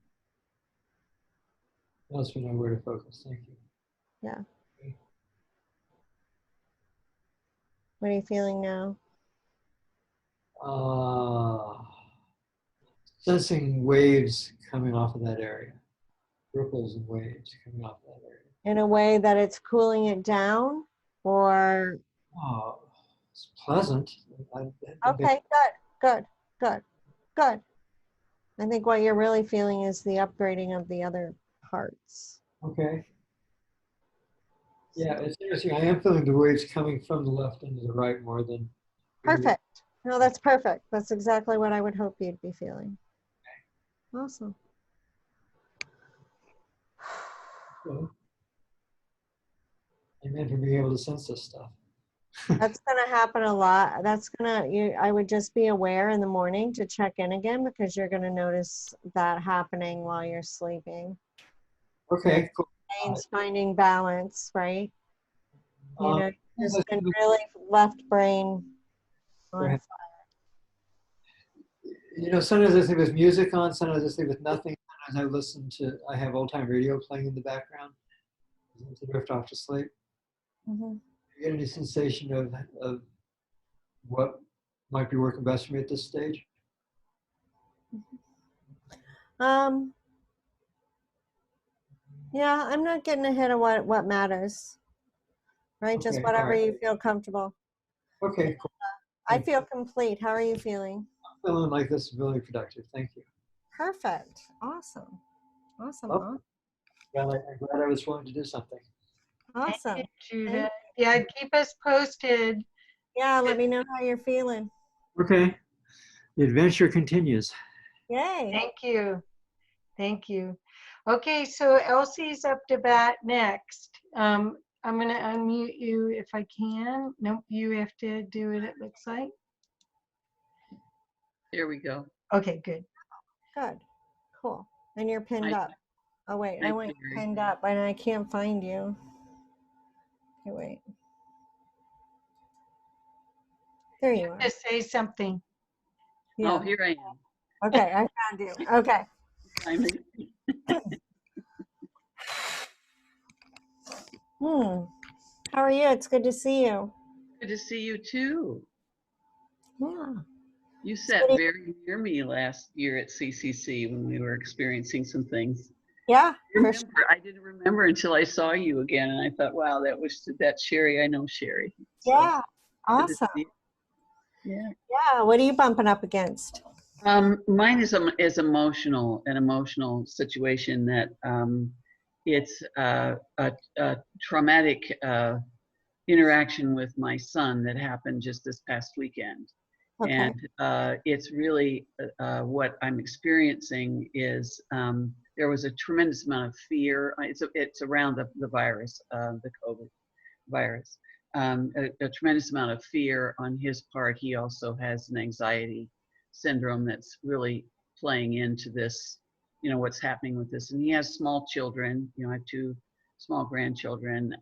That's when I know where to focus. Thank you. Yeah. What are you feeling now? Sensing waves coming off of that area. Ripples and waves coming off of that area. In a way that it's cooling it down or? Oh, it's pleasant. Okay, good. I think what you're really feeling is the upgrading of the other parts. Okay. Yeah, it's interesting. I am feeling the waves coming from the left and to the right more than. Perfect. No, that's perfect. That's exactly what I would hope you'd be feeling. Awesome. Well, amen for being able to sense this stuff. That's going to happen a lot. I would just be aware in the morning to check in again because you're going to notice that happening while you're sleeping. Okay, cool. Brain's finding balance, right? You know, just let's been do- really left brain Go on ahead. You know, sometimes I sleep with music on, sometimes I sleep with nothing. Sometimes I have old time radio playing in the background to drift off to sleep. Mhm. You get any sensation of what might be working best for me at this stage? Yeah, I'm not getting ahead of what matters, right? Just Okay, whatever all right. you feel comfortable. Okay, cool. I feel complete. How are you feeling? I'm feeling like this is really productive. Thank you. Perfect. Awesome. Well, I'm glad I was willing to do something. Awesome. Thank you, Judith. Yeah, keep us posted. Yeah, let me know how you're feeling. Okay. The adventure continues. Yay. Thank you. Thank you. Okay, so Elsie's up to bat next. I'm going to unmute you if I can. Nope, you have to do it, it looks like. There we go. Okay, good. Good. Cool. And you're pinned Hi. up. Oh, wait. Hi, I want you Cherie. pinned up and I can't find you. Okay, wait. There you are. Just say something. Yeah. Oh, here I am. Okay, I found you. Okay. Finally. Hmm. How are you? It's good to see you. Good to see you too. Yeah. You It's sat good. very near me last year at CCC when we were experiencing some things. Yeah, for sure. I didn't remember until I saw you again, and I thought, wow, that Cherie. I know Cherie. So, Yeah. good to Awesome. see you. Yeah. Yeah. What are you bumping up against? Mine is an emotional situation that it's a traumatic interaction with my son that happened just this past weekend. Okay. And it's really what I'm experiencing is there was a tremendous amount of fear. It's around the virus, the COVID virus. A tremendous amount of fear on his part. He also has an anxiety syndrome that's really playing into this, what's happening with this. And he has small children. I have 2 small grandchildren.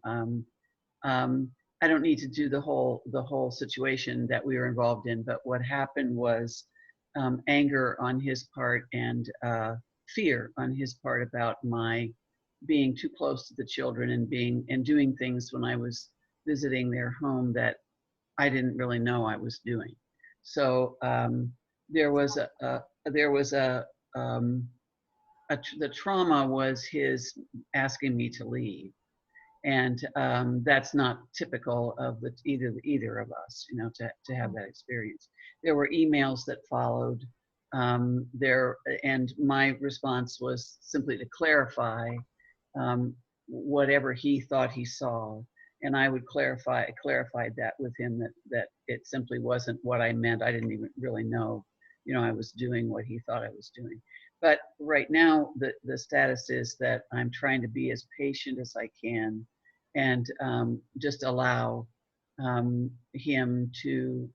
I don't need to do the whole situation that we were involved in, but what happened was anger on his part and fear on his part about my being too close to the children and doing things when I was visiting their home that I didn't really know I was doing. So there was the trauma was his asking me to leave. And that's not typical of either of us, to have that experience. There were emails that followed there, and my response was simply to clarify whatever he thought he saw, and I would clarified that with him that it simply wasn't what I meant. I didn't even really know, I was doing what he thought I was doing. But right now, the status is that I'm trying to be as patient as I can and just allow him to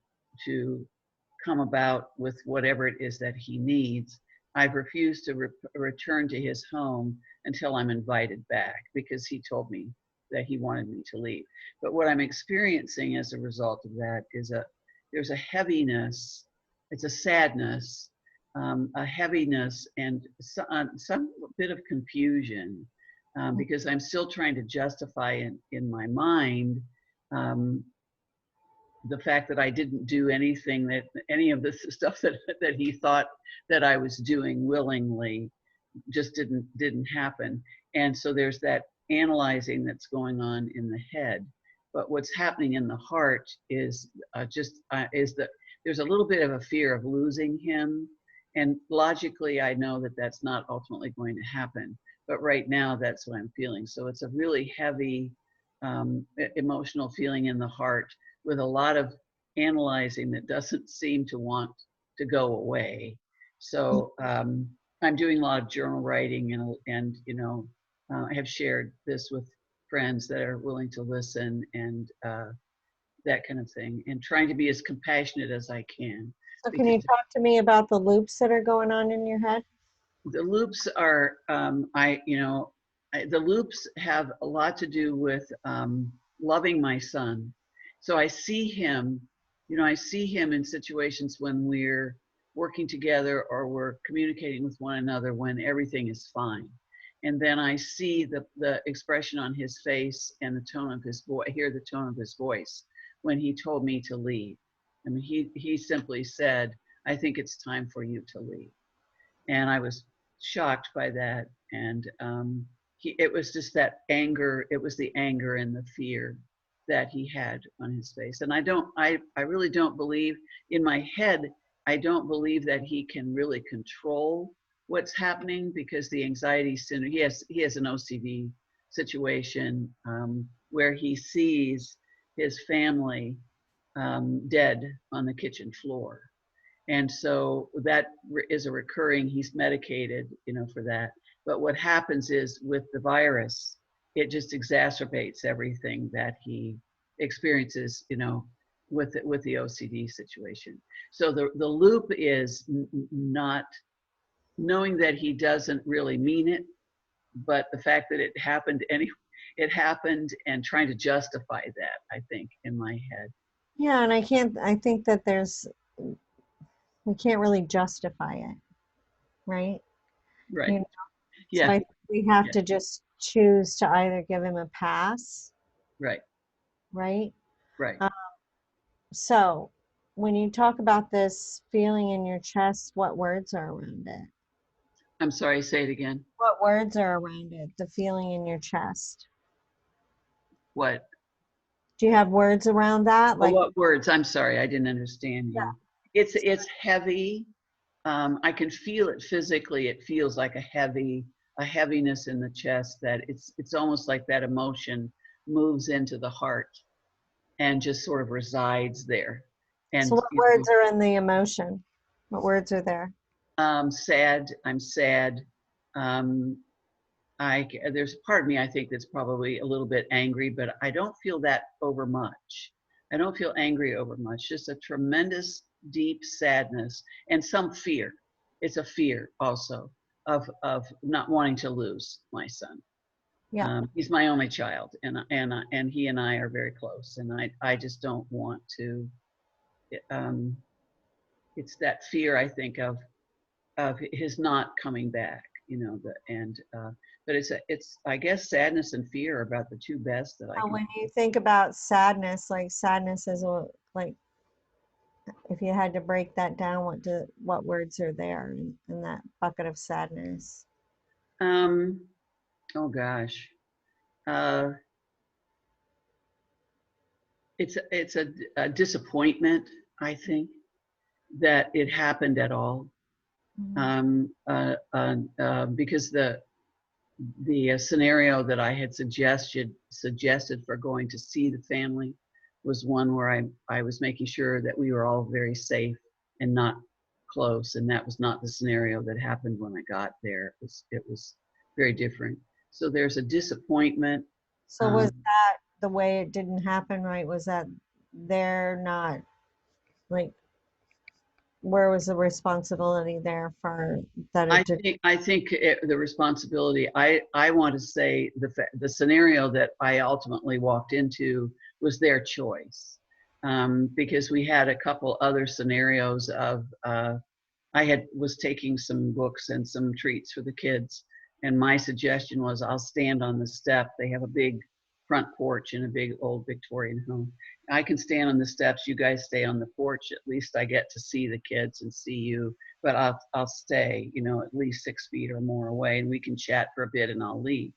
come about with whatever it is that he needs. I've refused to return to his home until I'm invited back because he told me that he wanted me to leave. But what I'm experiencing as a result of that is there's a heaviness, it's a sadness, a heaviness, and some bit of confusion because I'm still trying to justify in my mind the fact that I didn't do any of this stuff that he thought that I was doing willingly just didn't happen. And so there's that analyzing that's going on in the head. But what's happening in the heart is that there's a little bit of a fear of losing him. And logically, I know that that's not ultimately going to happen. But right now, that's what I'm feeling. So it's a really heavy emotional feeling in the heart with a lot of analyzing that doesn't seem to want to go away. So I'm doing a lot of journal writing and I have shared this with friends that are willing to listen and that kind of thing, and trying to be as compassionate as I can. So can you talk to me about the loops that are going on in your head? The loops are, the loops have a lot to do with loving my son. So I see him, in situations when we're working together or we're communicating with one another when everything is fine. And then I see the expression on his face and the tone of his voice, hear the tone of his voice when he told me to leave. I mean, he simply said, "I think it's time for you to leave." And I was shocked by that. And it was just that anger. It was the anger and the fear that he had on his face. And I really don't believe, in my head, I don't believe that he can really control what's happening, because the anxiety syndrome, he has an OCD situation where he sees his family dead on the kitchen floor. And so that is a recurring, he's medicated, for that. But what happens is with the virus, it just exacerbates everything that he experiences, with the OCD situation. So the loop is not knowing that he doesn't really mean it, but the fact that it happened it happened, and trying to justify that, I think, in my head. Yeah, and I think that we can't really justify it, right? Right. So Yeah. I think we have to just choose to either give him a pass Right. right? Right. So when you talk about this feeling in your chest, what words are around it? I'm sorry, say it again. What words are around it? The feeling in your chest. What? Do you have words around that? Oh, Like, what words? I'm sorry, I didn't understand you. It's heavy. I can feel it physically. It feels like a heaviness in the chest that it's almost like that emotion moves into the heart and just sort of resides there. so And what words are in the emotion? What words are there? sad. I'm sad. Um, there's a part of me I think that's probably a little bit angry, but I don't feel that over much. I don't feel angry over much. Just a tremendous deep sadness and some fear. It's a fear also of not wanting to lose my son. Yeah. He's my only child, and he and I are very close, and I just don't want to. Um, it's that fear I think of his not coming back, but it's I guess sadness and fear are about the two best that I So can. when you think about sadness, like sadness is like, if you had to break that down, what words are there in that bucket of sadness? Um, oh gosh, uh, it's a disappointment, I think, that it happened at all. Because the scenario that I had suggested for going to see the family was one where I was making sure that we were all very safe and not close, and that was not the scenario that happened when I got there. It was very different. So there's a disappointment. So was that the way it didn't happen, right? Was that they're not, like, where was the responsibility there for that it did? I think the responsibility. I want to say the scenario that I ultimately walked into was their choice, because we had a couple other scenarios of was taking some books and some treats for the kids, and my suggestion was I'll stand on the step. They have a big front porch in a big old Victorian home. I can stand on the steps. You guys stay on the porch. At least I get to see the kids and see you. But I'll stay, at least 6 feet or more away, and we can chat for a bit, and I'll leave.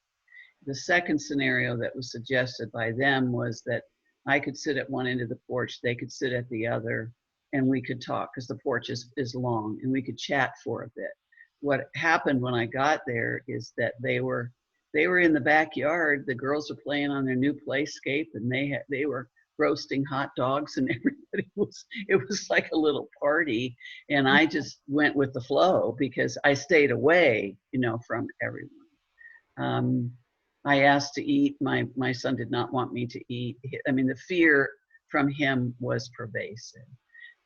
The second scenario that was suggested by them was that I could sit at one end of the porch, they could sit at the other, and we could talk because the porch is long, and we could chat for a bit. What happened when I got there is that they were in the backyard. The girls were playing on their new playscape, and they were roasting hot dogs, and it was like a little party, and I just went with the flow because I stayed away, from everyone. I asked to eat. My son did not want me to eat. I mean, the fear from him was pervasive,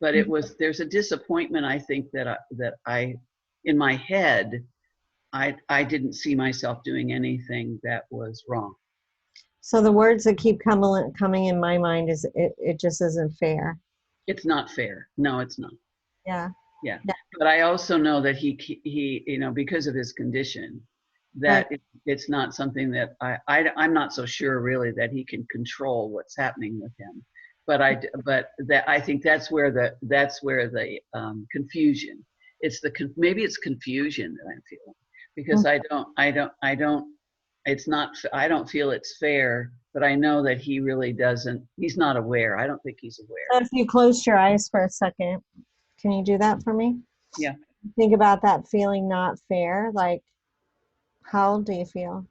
but there's a disappointment. I think that I in my head, I didn't see myself doing anything that was wrong. So the words that keep coming in my mind is it just isn't fair. It's not fair. No, it's not. Yeah. Yeah. Yeah. But I also know that he because of his condition, that Right. it's not something that I'm not so sure really that he can control what's happening with him. But I think that's where the confusion. Maybe it's confusion that I'm feeling, because I don't feel it's fair, but I know that he really doesn't. He's not aware. I don't think he's aware. So if you closed your eyes for a second, can you do that for me? Yeah. Think about that feeling not fair. Like, how old do you feel?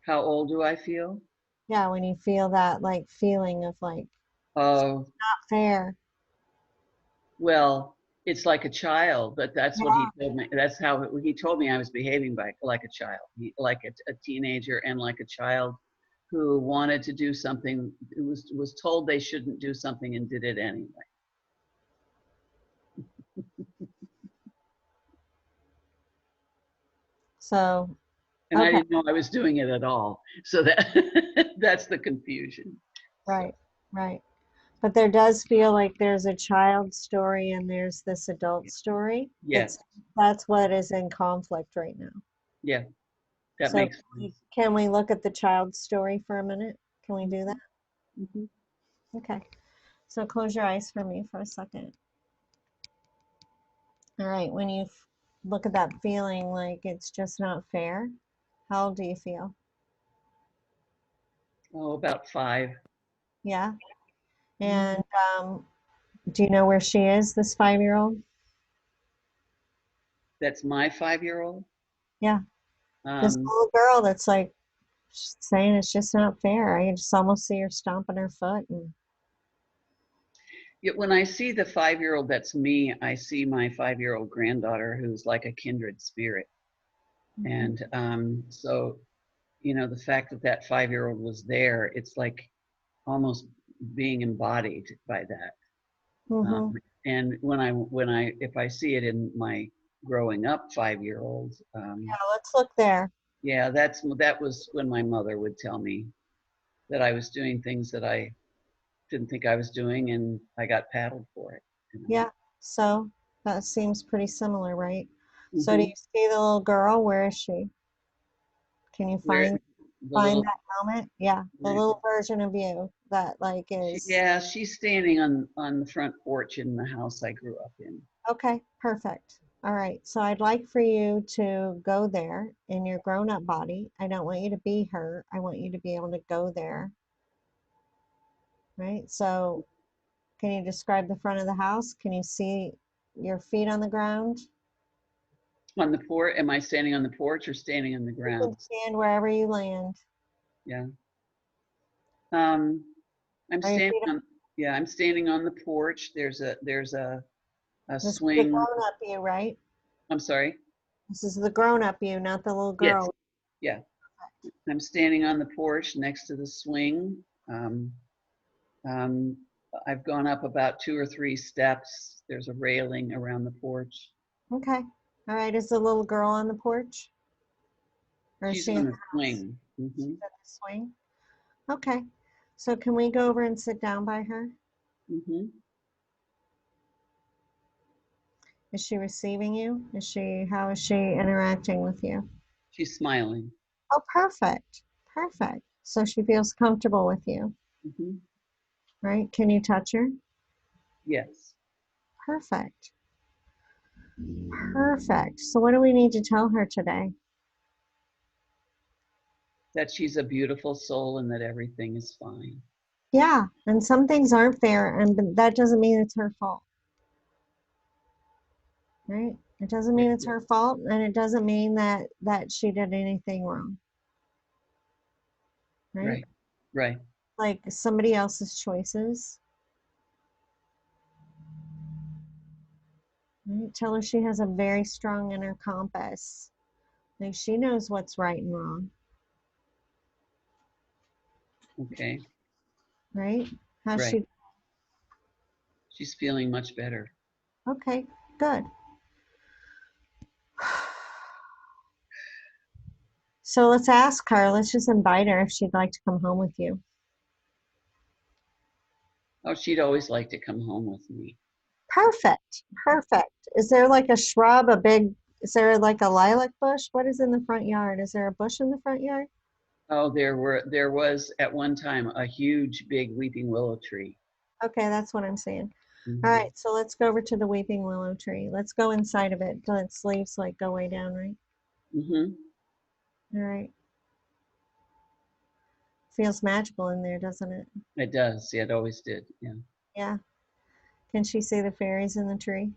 How old do I feel? Yeah, when you feel that like feeling of like Oh, not fair. well, it's like a child, but that's what he told me. That's how he told me I was behaving like a child, like a teenager, and like a child who wanted to do something, who was told they shouldn't do something and did it anyway. So, And I okay, didn't know I was doing it at all. So that's the confusion. right, right. But there does feel like there's a child story and there's this adult story. Yes. That's what is in conflict right now. Yeah, that So makes sense. can we look at the child story for a minute? Can we do that? Mhm. Okay. So close your eyes for me for a second. All right. When you look at that feeling like it's just not fair, how old do you feel? Oh, about 5. Yeah. And do you know where she is, this 5-year-old? That's my 5-year-old. Yeah. This little girl that's like saying it's just not fair. I just almost see her stomping her foot. And When I see the 5-year-old, that's me. I see my 5-year-old granddaughter, who's like a kindred spirit. And so, the fact that that 5-year-old was there, it's like almost being embodied by that. Mhm. And if I see it in my growing up 5-year-old, Yeah, let's look there. yeah, that was when my mother would tell me that I was doing things that I didn't think I was doing, and I got paddled for it. Yeah. So that seems pretty similar, right? So do Mhm. you see the little girl? Where is she? Can you Where find the little, that moment? Yeah, the little version of you that like is yeah, she's standing on the front porch in the house I grew up in. okay, perfect. All right. So I'd like for you to go there in your grown-up body. I don't want you to be her. I want you to be able to go there. Right? So can you describe the front of the house? Can you see your feet on the ground? On the porch, am I standing on the porch or standing on the You can ground? stand wherever you land. Yeah. I'm Are your standing feet on, yeah, I'm standing on the porch. There's a this is the swing. grown-up you, right? I'm sorry. This is the grown-up you, not the little Yes. girl. Yeah. I'm standing on the porch next to the swing. Um, um, I've gone up about 2 or 3 steps. There's a railing around the porch. Okay. All right. Is the little girl on the porch? Or is She's she in on the the swing. she's in the swing? Okay. So can we go over and sit down by her? Is she receiving you? How is she interacting with you? She's smiling. Oh, perfect. Perfect. So she feels comfortable with you, right? Can you touch her? Yes. Perfect. Perfect. So what do we need to tell her today? That she's a beautiful soul and that everything is fine. Yeah, and some things aren't fair, and but that doesn't mean it's her fault, right? It doesn't mean it's her fault, and it doesn't mean that she did anything wrong, right? Right. Right. Like somebody else's choices. Right? Tell her she has a very strong inner compass. Like she knows what's right and wrong, Okay. right? How's Right. she? She's feeling much better. Okay, good. So let's ask her, let's just invite her if she'd like to come home with you. Oh, she'd always like to come home with me. Perfect, perfect. Is there like a shrub, is there like a lilac bush? What is in the front yard? Is there a bush in the front yard? Oh, there was at one time a huge big weeping willow tree. Okay, that's what I'm saying. All right, so let's go over to the weeping willow tree. Let's go inside of it. Its leaves like go way down, right? All right. Feels magical in there, doesn't it? It does. Yeah, it always did. Yeah. Yeah. Can she see the fairies in the tree?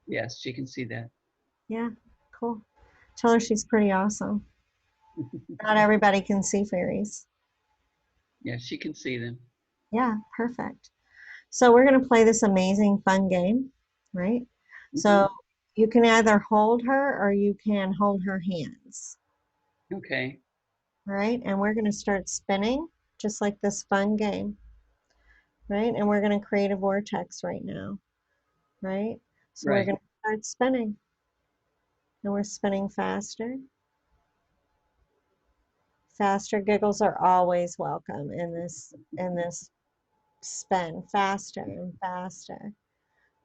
Yes, she can see that. Yeah, cool. Tell her she's pretty awesome. Not everybody can see fairies. Yeah, she can see them. Yeah, perfect. So we're going to play this amazing fun game, right? So you can either hold her or you can hold her hands. Okay. All right, and we're going to start spinning just like this fun game, right? And we're going to create a vortex right now, right? So we're going to start spinning, and we're spinning faster. Faster giggles are always welcome in this spin, faster and faster.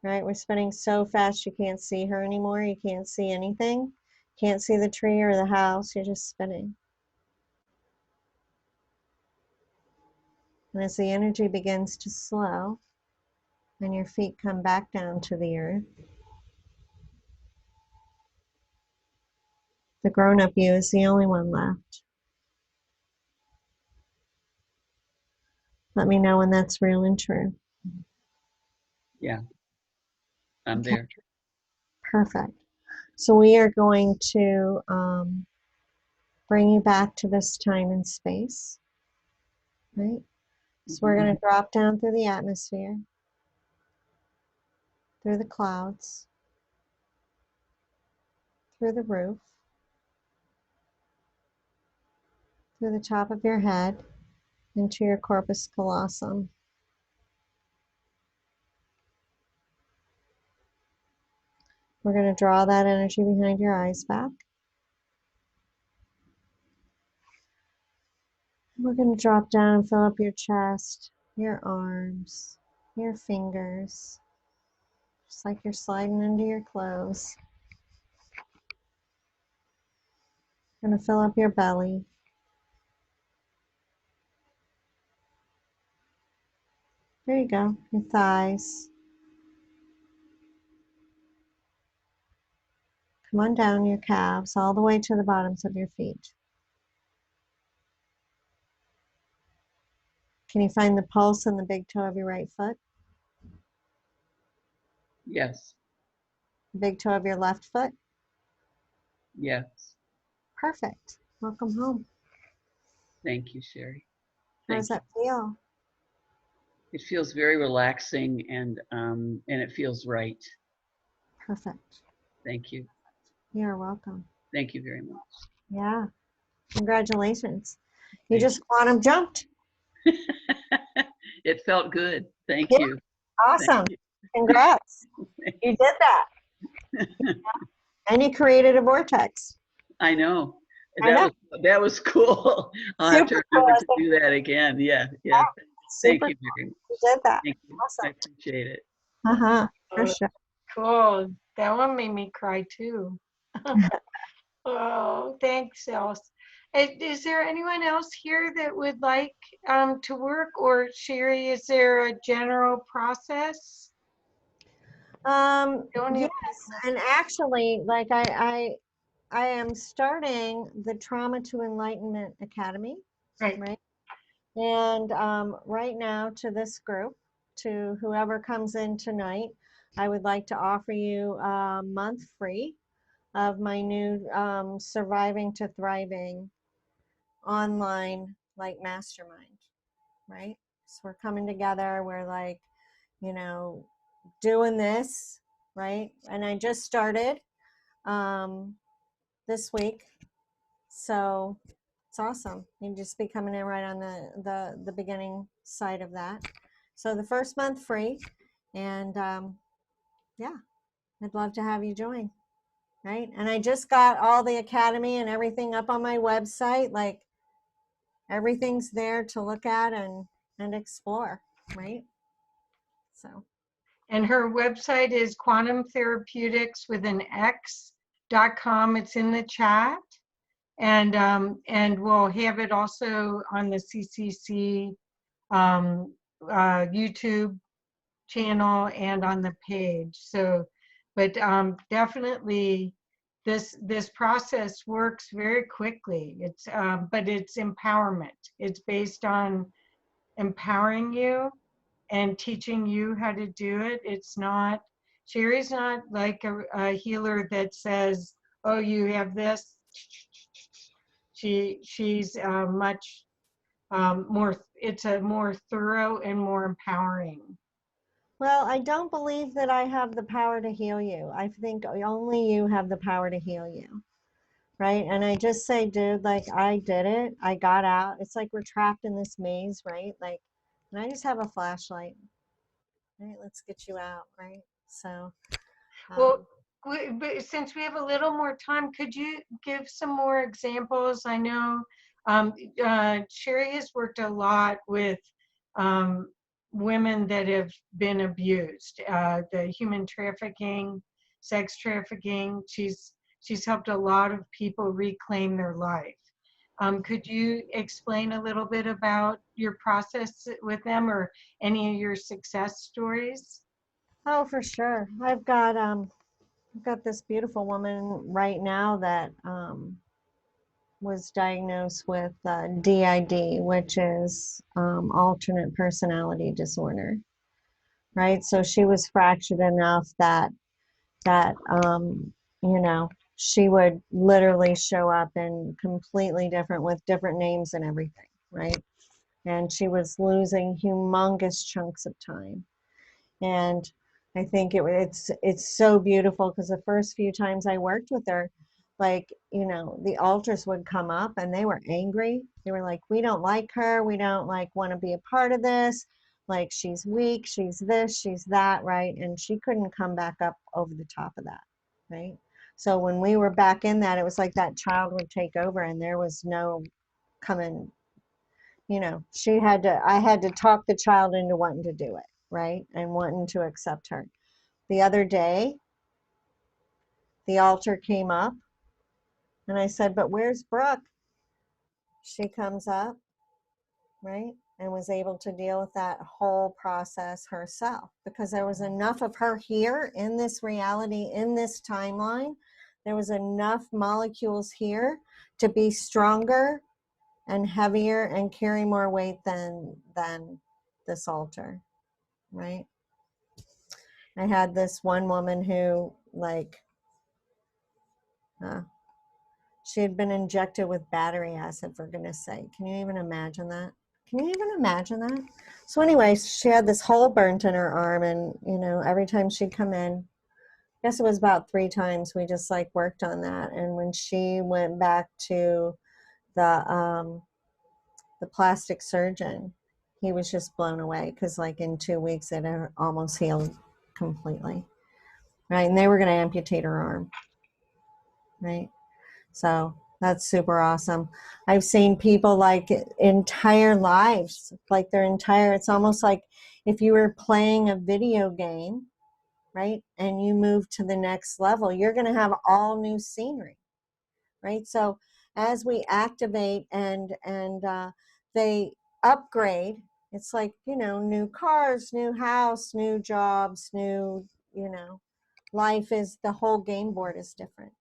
Right? We're spinning so fast you can't see her anymore. You can't see anything. Can't see the tree or the house. You're just spinning. And as the energy begins to slow and your feet come back down to the earth, the grown-up you is the only one left. Let me know when that's real and true. Yeah, I'm Okay. there. Perfect. So we are going to bring you back to this time and space, right? So we're going to drop down through the atmosphere, through the clouds, through the roof, through the top of your head, into your corpus callosum. We're going to draw that energy behind your eyes back. We're going to drop down and fill up your chest, your arms, your fingers, just like you're sliding into your clothes. Going to fill up your belly. There you go, your thighs. Come on down your calves, all the way to the bottoms of your feet. Can you find the pulse in the big toe of your right foot? Yes, The big toe of your left foot? yes. Perfect. Welcome home. Thank you, Cherie. How does Thank that feel? It feels very relaxing and it feels right. Perfect. Thank you. You're welcome. Thank you very much. Yeah. Congratulations. You Thank just quantum jumped. It felt good. Thank Yeah. you. Awesome. Thank you. Congrats. You did that. And you created a vortex. I know. I know. That was cool. I'll have to Super remember to cool. do that again. Yeah, yeah. Thank Super you very much. cool. You did that. Thank you. I Awesome. appreciate it. Uh-huh. For Oh, sure. cool. That one made me cry too. Oh, thanks, Else. Is there anyone else here that would like to work, or Cherie, is there a general process? Don't Yes, even- and actually, like I am starting the Trauma to Enlightenment Academy, Right. right? And right now, to this group, to whoever comes in tonight, I would like to offer you a month free of my new Surviving to Thriving online like mastermind, right? So we're coming together, we're like, you know, doing this, right? And I just started this week. So it's awesome. You can just be coming in right on the beginning side of that. So the first month free, and yeah, I'd love to have you join, right? And I just got all the academy and everything up on my website. Like everything's there to look at and explore, right? So And her website is quantumtherapeutics with an X.com. It's in the chat. And we'll have it also on the CCC YouTube channel and on the page. So, but definitely this process works very quickly. It's but it's empowerment. It's based on empowering you and teaching you how to do it. It's not, Cherie's not like a healer that says, oh, you have this. She's much more, it's a more thorough and more empowering. well, I don't believe that I have the power to heal you. I think only you have the power to heal you, right? And I just say, dude, like I did it. I got out. It's like we're trapped in this maze, right? Like, and I just have a flashlight, right? Let's get you out, right? So, Well, but since we have a little more time, could you give some more examples? I know Cherie has worked a lot with women that have been abused, the human trafficking, sex trafficking. She's helped a lot of people reclaim their life. Could you explain a little bit about your process with them or any of your success stories? Oh, for sure. I've got this beautiful woman right now that was diagnosed with DID, which is alternate personality disorder, right? So she was fractured enough that you know, she would literally show up in completely different with different names and everything, right? And she was losing humongous chunks of time. And I think it's so beautiful because the first few times I worked with her, like, you know, the alters would come up and they were angry. They were like, we don't like her. We don't like want to be a part of this. Like, she's weak, she's this, she's that, right? And she couldn't come back up over the top of that, right? So when we were back in that, it was like that child would take over and there was no coming, you know, I had to talk the child into wanting to do it, right? And wanting to accept her. The other day, the altar came up and I said, but where's Brooke? She comes up, right? And was able to deal with that whole process herself because there was enough of her here in this reality, in this timeline. There was enough molecules here to be stronger and heavier and carry more weight than this altar, right? I had this one woman who, like, she had been injected with battery acid, for goodness sake. Can you even imagine that? Can you even imagine that? So anyway, she had this hole burnt in her arm, and, you know, every time she'd come in, I guess it was about 3 times, we just like worked on that. And when she went back to the plastic surgeon, he was just blown away because, like, in 2 weeks it had almost healed completely, right? And they were going to amputate her arm, right? So that's super awesome. I've seen people like entire lives, like their entire, it's almost like if you were playing a video game, right? And you move to the next level, you're going to have all new scenery, right? So as we activate and they upgrade, it's like, you know, new cars, new house, new jobs, new, you know, life is, the whole game board is different,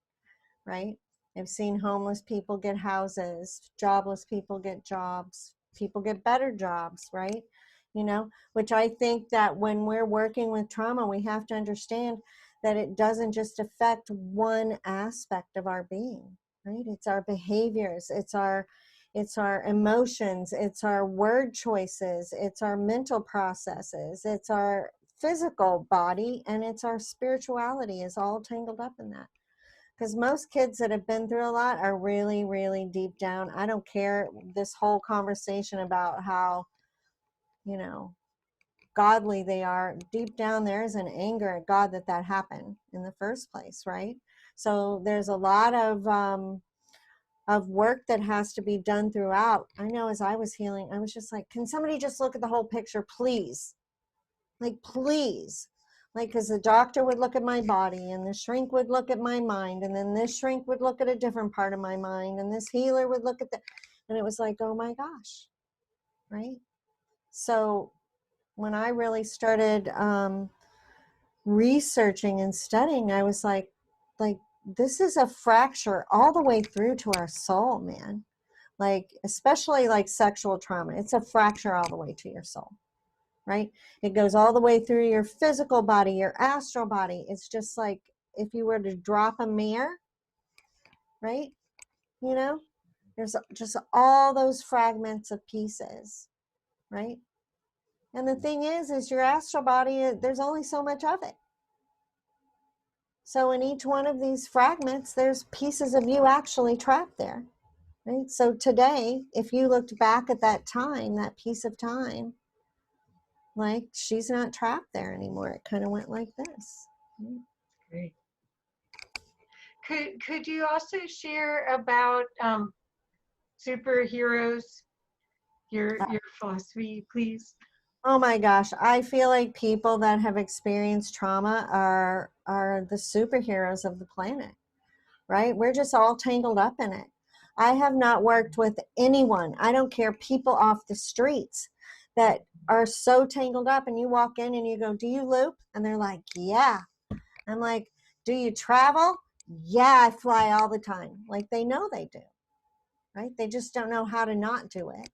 right? I've seen homeless people get houses, jobless people get jobs, people get better jobs, right? You know, which I think that when we're working with trauma, we have to understand that it doesn't just affect one aspect of our being, right? It's our behaviors, it's our emotions, it's our word choices, it's our mental processes, it's our physical body, and it's our spirituality is all tangled up in that. Because most kids that have been through a lot are really, really deep down. I don't care this whole conversation about how, you know, godly they are. Deep down, there is an anger at God that happened in the first place, right? So there's a lot of work that has to be done throughout. I know as I was healing, I was just like, can somebody just look at the whole picture, please? Like, please. Like, because the doctor would look at my body and the shrink would look at my mind, and then this shrink would look at a different part of my mind, and this healer would look at the, and it was like, oh my gosh, right? So when I really started researching and studying, I was like, this is a fracture all the way through to our soul, man. Like, especially like sexual trauma, it's a fracture all the way to your soul. Right? It goes all the way through your physical body, your astral body. It's just like if you were to drop a mirror, right? You know, there's just all those fragments of pieces, right? And the thing is your astral body, there's only so much of it. So in each one of these fragments, there's pieces of you actually trapped there, right? So today, if you looked back at that time, that piece of time, like, she's not trapped there anymore. It kind of went like this. Great. Could you also share about superheroes, your philosophy, please? Oh my gosh, I feel like people that have experienced trauma are the superheroes of the planet, right? We're just all tangled up in it. I have not worked with anyone, I don't care, people off the streets that are so tangled up, and you walk in and you go, do you loop? And they're like, yeah. I'm like, do you travel? Yeah, I fly all the time. Like, they know they do, right? They just don't know how to not do it.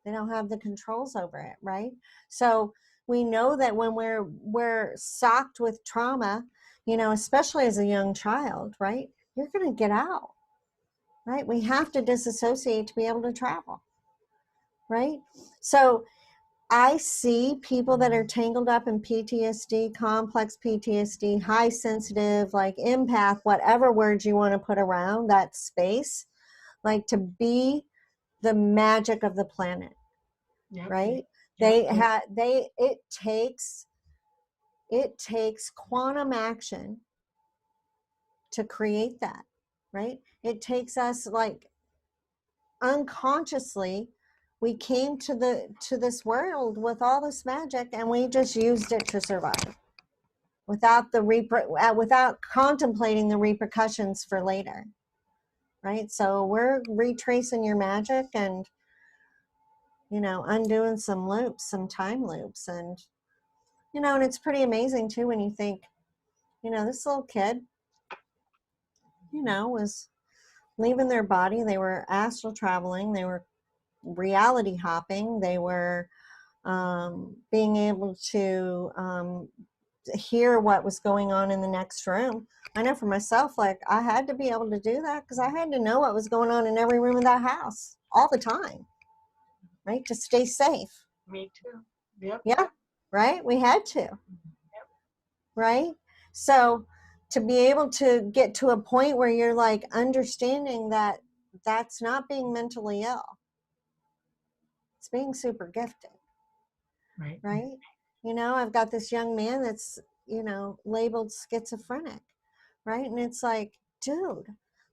They don't have the controls over it, right? So we know that when we're socked with trauma, you know, especially as a young child, right? You're going to get out, right? We have to disassociate to be able to travel, right? So I see people that are tangled up in PTSD, complex PTSD, high sensitive, like empath, whatever words you want to put around that space, like to be the magic of the planet, Yep. right? Yep. It takes quantum action to create that, right? It takes us, like, unconsciously, we came to this world with all this magic, and we just used it to survive without without contemplating the repercussions for later, right? So we're retracing your magic and, you know, undoing some loops, some time loops. And, you know, and it's pretty amazing too when you think, you know, this little kid, you know, was leaving their body. They were astral traveling, they were reality hopping, they were being able to hear what was going on in the next room. I know for myself, like, I had to be able to do that because I had to know what was going on in every room of that house all the time, right? To stay safe. Me too. Yep. Yeah, right? We had to, right? So to be able to get to a point where you're like understanding that that's not being mentally ill, it's being super gifted. Right. Right? You know, I've got this young man that's, you know, labeled schizophrenic, right? And it's like, dude,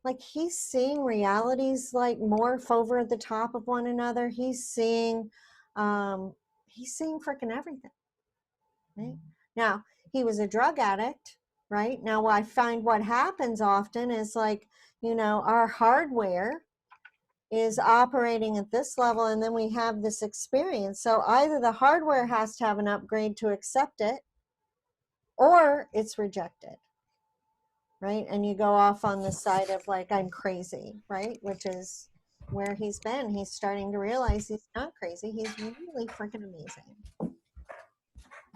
like, he's seeing realities like morph over the top of one another. He's seeing freaking everything, right? Now, he was a drug addict, right? Now, I find what happens often is, like, you know, our hardware is operating at this level, and then we have this experience. So either the hardware has to have an upgrade to accept it, or it's rejected, right? And you go off on the side of, like, I'm crazy, right? Which is where he's been. He's starting to realize he's not crazy. He's really freaking amazing,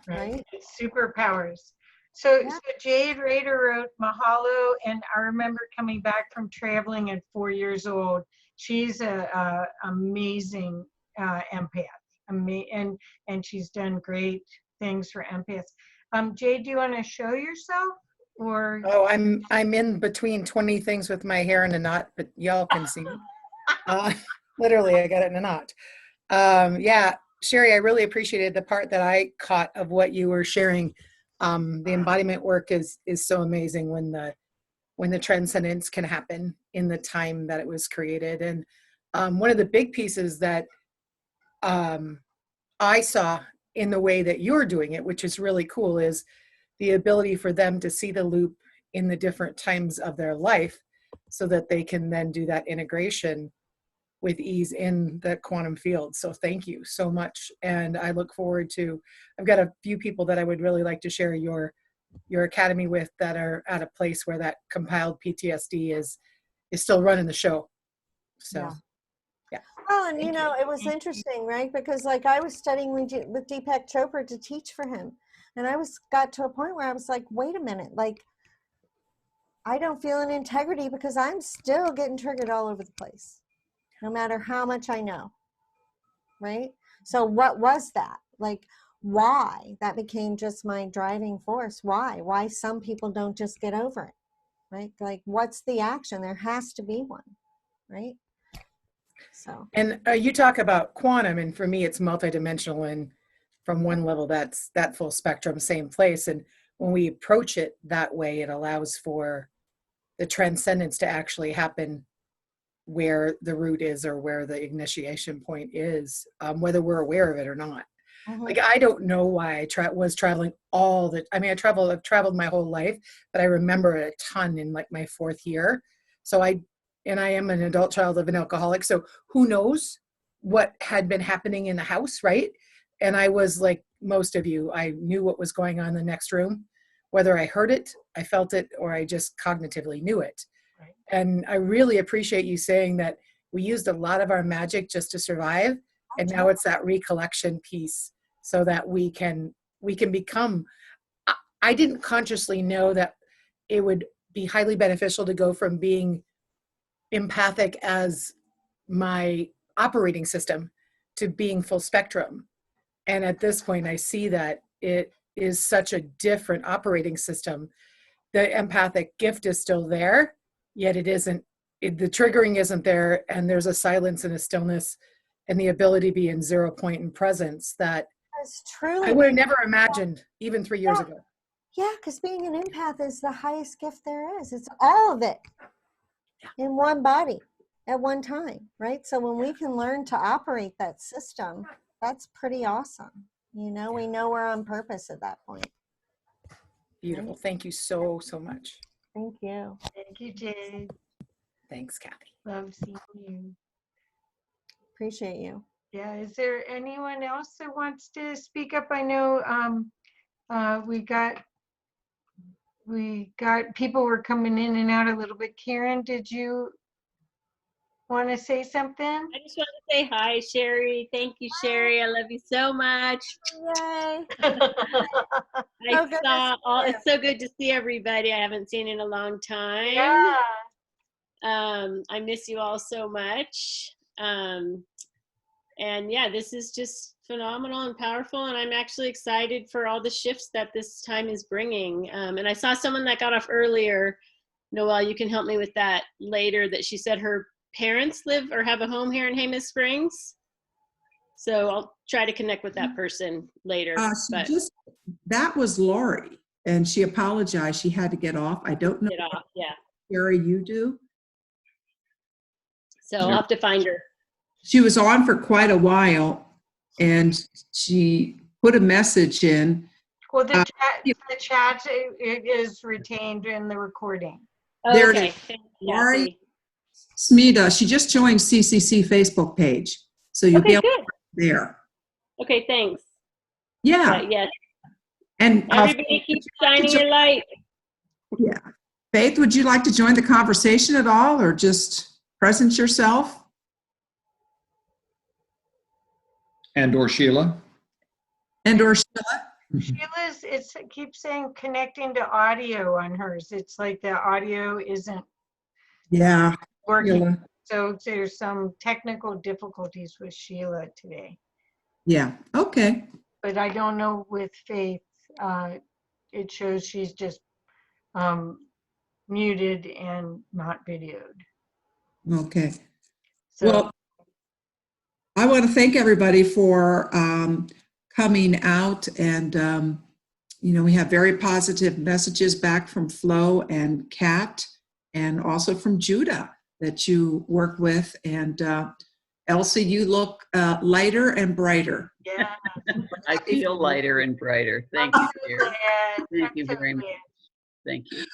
right? It's superpowers. So, Yeah. so Jade Rader wrote Mahalo, and I remember coming back from traveling at 4 years old. She's a amazing empath, and she's done great things for empaths. Jade, do you want to show yourself, or? Oh, I'm in between 20 things with my hair in a knot, but y'all can see. Literally, I got it in a knot. Yeah, Cherie, I really appreciated the part that I caught of what you were sharing. The embodiment work is so amazing when the transcendence can happen in the time that it was created. And one of the big pieces that I saw in the way that you're doing it, which is really cool, is the ability for them to see the loop in the different times of their life so that they can then do that integration with ease in the quantum field. So thank you so much. And I look forward to, I've got a few people that I would really like to share your academy with that are at a place where that compiled PTSD is still running the show. So, yeah. Well, and you know, it was interesting, right? Because, like, I was studying with Deepak Chopra to teach for him. And I got to a point where I was like, wait a minute, like, I don't feel an integrity because I'm still getting triggered all over the place, no matter how much I know, right? So what was that? Like, why? That became just my driving force. Why some people don't just get over it, right? Like, what's the action? There has to be one, right? So. And you talk about quantum, and for me, it's multidimensional, and from one level, that's that full spectrum, same place. And when we approach it that way, it allows for the transcendence to actually happen where the root is or where the initiation point is, whether we're aware of it or not. Mm-hmm. Like, I don't know why I was traveling I've traveled my whole life, but I remember a ton in like my 4th year. So and I am an adult child of an alcoholic. So who knows what had been happening in the house, right? And I was like most of you, I knew what was going on in the next room, whether I heard it, I felt it, or I just cognitively knew it. Right. And I really appreciate you saying that we used a lot of our magic just to survive. And now it's that recollection piece so that we can become, I didn't consciously know that it would be highly beneficial to go from being empathic as my operating system to being full spectrum. And at this point, I see that it is such a different operating system. The empathic gift is still there, yet it isn't, the triggering isn't there. And there's a silence and a stillness and the ability to be in 0 point in presence that It's truly. I would have never imagined even 3 years ago. Yeah, because being an empath is the highest gift there is. It's all of it in one body at one time, right? So when we can learn to operate that system, that's pretty awesome. You know, we know we're on purpose at that point. Beautiful. Thank you so, so much. Thank you. Thank you, Jade. Thanks, Kathy. Love seeing you. Appreciate you. Yeah, is there anyone else that wants to speak up? I know we got people were coming in and out a little bit. Karen, did you want to say something? I just want to say hi, Cherie. Thank you, Cherie. I love you so much. Yay. It's so good to see everybody. I haven't seen in a long time. Yeah. I miss you all so much. And yeah, this is just phenomenal and powerful. And I'm actually excited for all the shifts that this time is bringing. And I saw someone that got off earlier. Noelle, you can help me with that later, that she said her parents live or have a home here in Jemez Springs. So I'll try to connect with that person later. That was Lori, and she apologized. She had to get off. I don't know. Get off, yeah. Cherie, you do? So I'll have to find her. She was on for quite a while, and she put a message in. Well, the chat it is retained in the recording. There Okay. it is. Lori Smita, she just joined CCC Facebook page, so you'll be able to there. Okay, thanks. Yeah. Yes. And everybody keep shining your light. Yeah. Faith, would you like to join the conversation at all, or just present yourself? And/or Sheila. And/or Sheila. Sheila's, it keeps saying connecting to audio on hers. It's like the audio isn't working. Sheila. So there's some technical difficulties with Sheila today. Yeah, okay. But I don't know with Faith. It shows she's just muted and not videoed. Okay. So, well, I want to thank everybody for coming out, and we have very positive messages back from Flo and Kat, and also from Judah that you work with. And Elsie, you look lighter and brighter. Yeah. I feel lighter and brighter. Thank you, Cherie. Thank you very much. Thank you.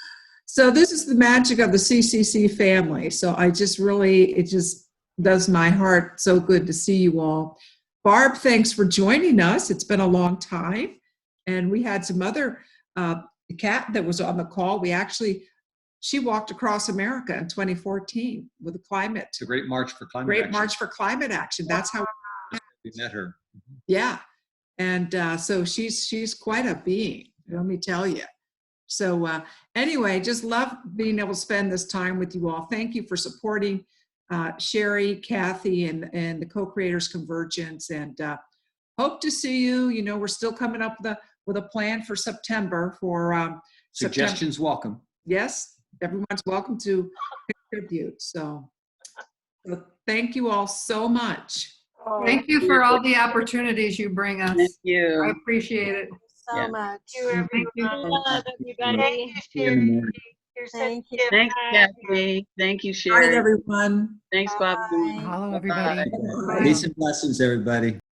So this is the magic of the CCC family. So it just does my heart so good to see you all. Barb, thanks for joining us. It's been a long time. And we had some other, Kat that was on the call. She walked across America in 2014 with the climate. It's a great march for climate Great action. March for Climate Action. That's how we met her. Yeah. And so she's quite a being, let me tell you. So anyway, just love being able to spend this time with you all. Thank you for supporting Cherie, Kathy, and the Co-Creators Convergence, and hope to see you. We're still coming up with a plan for September for Suggestions September. welcome. Yes, everyone's welcome to contribute. So thank you all so much. Thank you for all the opportunities you bring us. Thank you. I appreciate it. So much. Thank you. Love everybody. Thank you, See you in the Cherie. morning. You're such Thank a you. gift. Thanks, Kathy. Thank you, All right, Cherie. everyone. Thanks, Bob. Bye. Hello, everybody. Peace and blessings, everybody.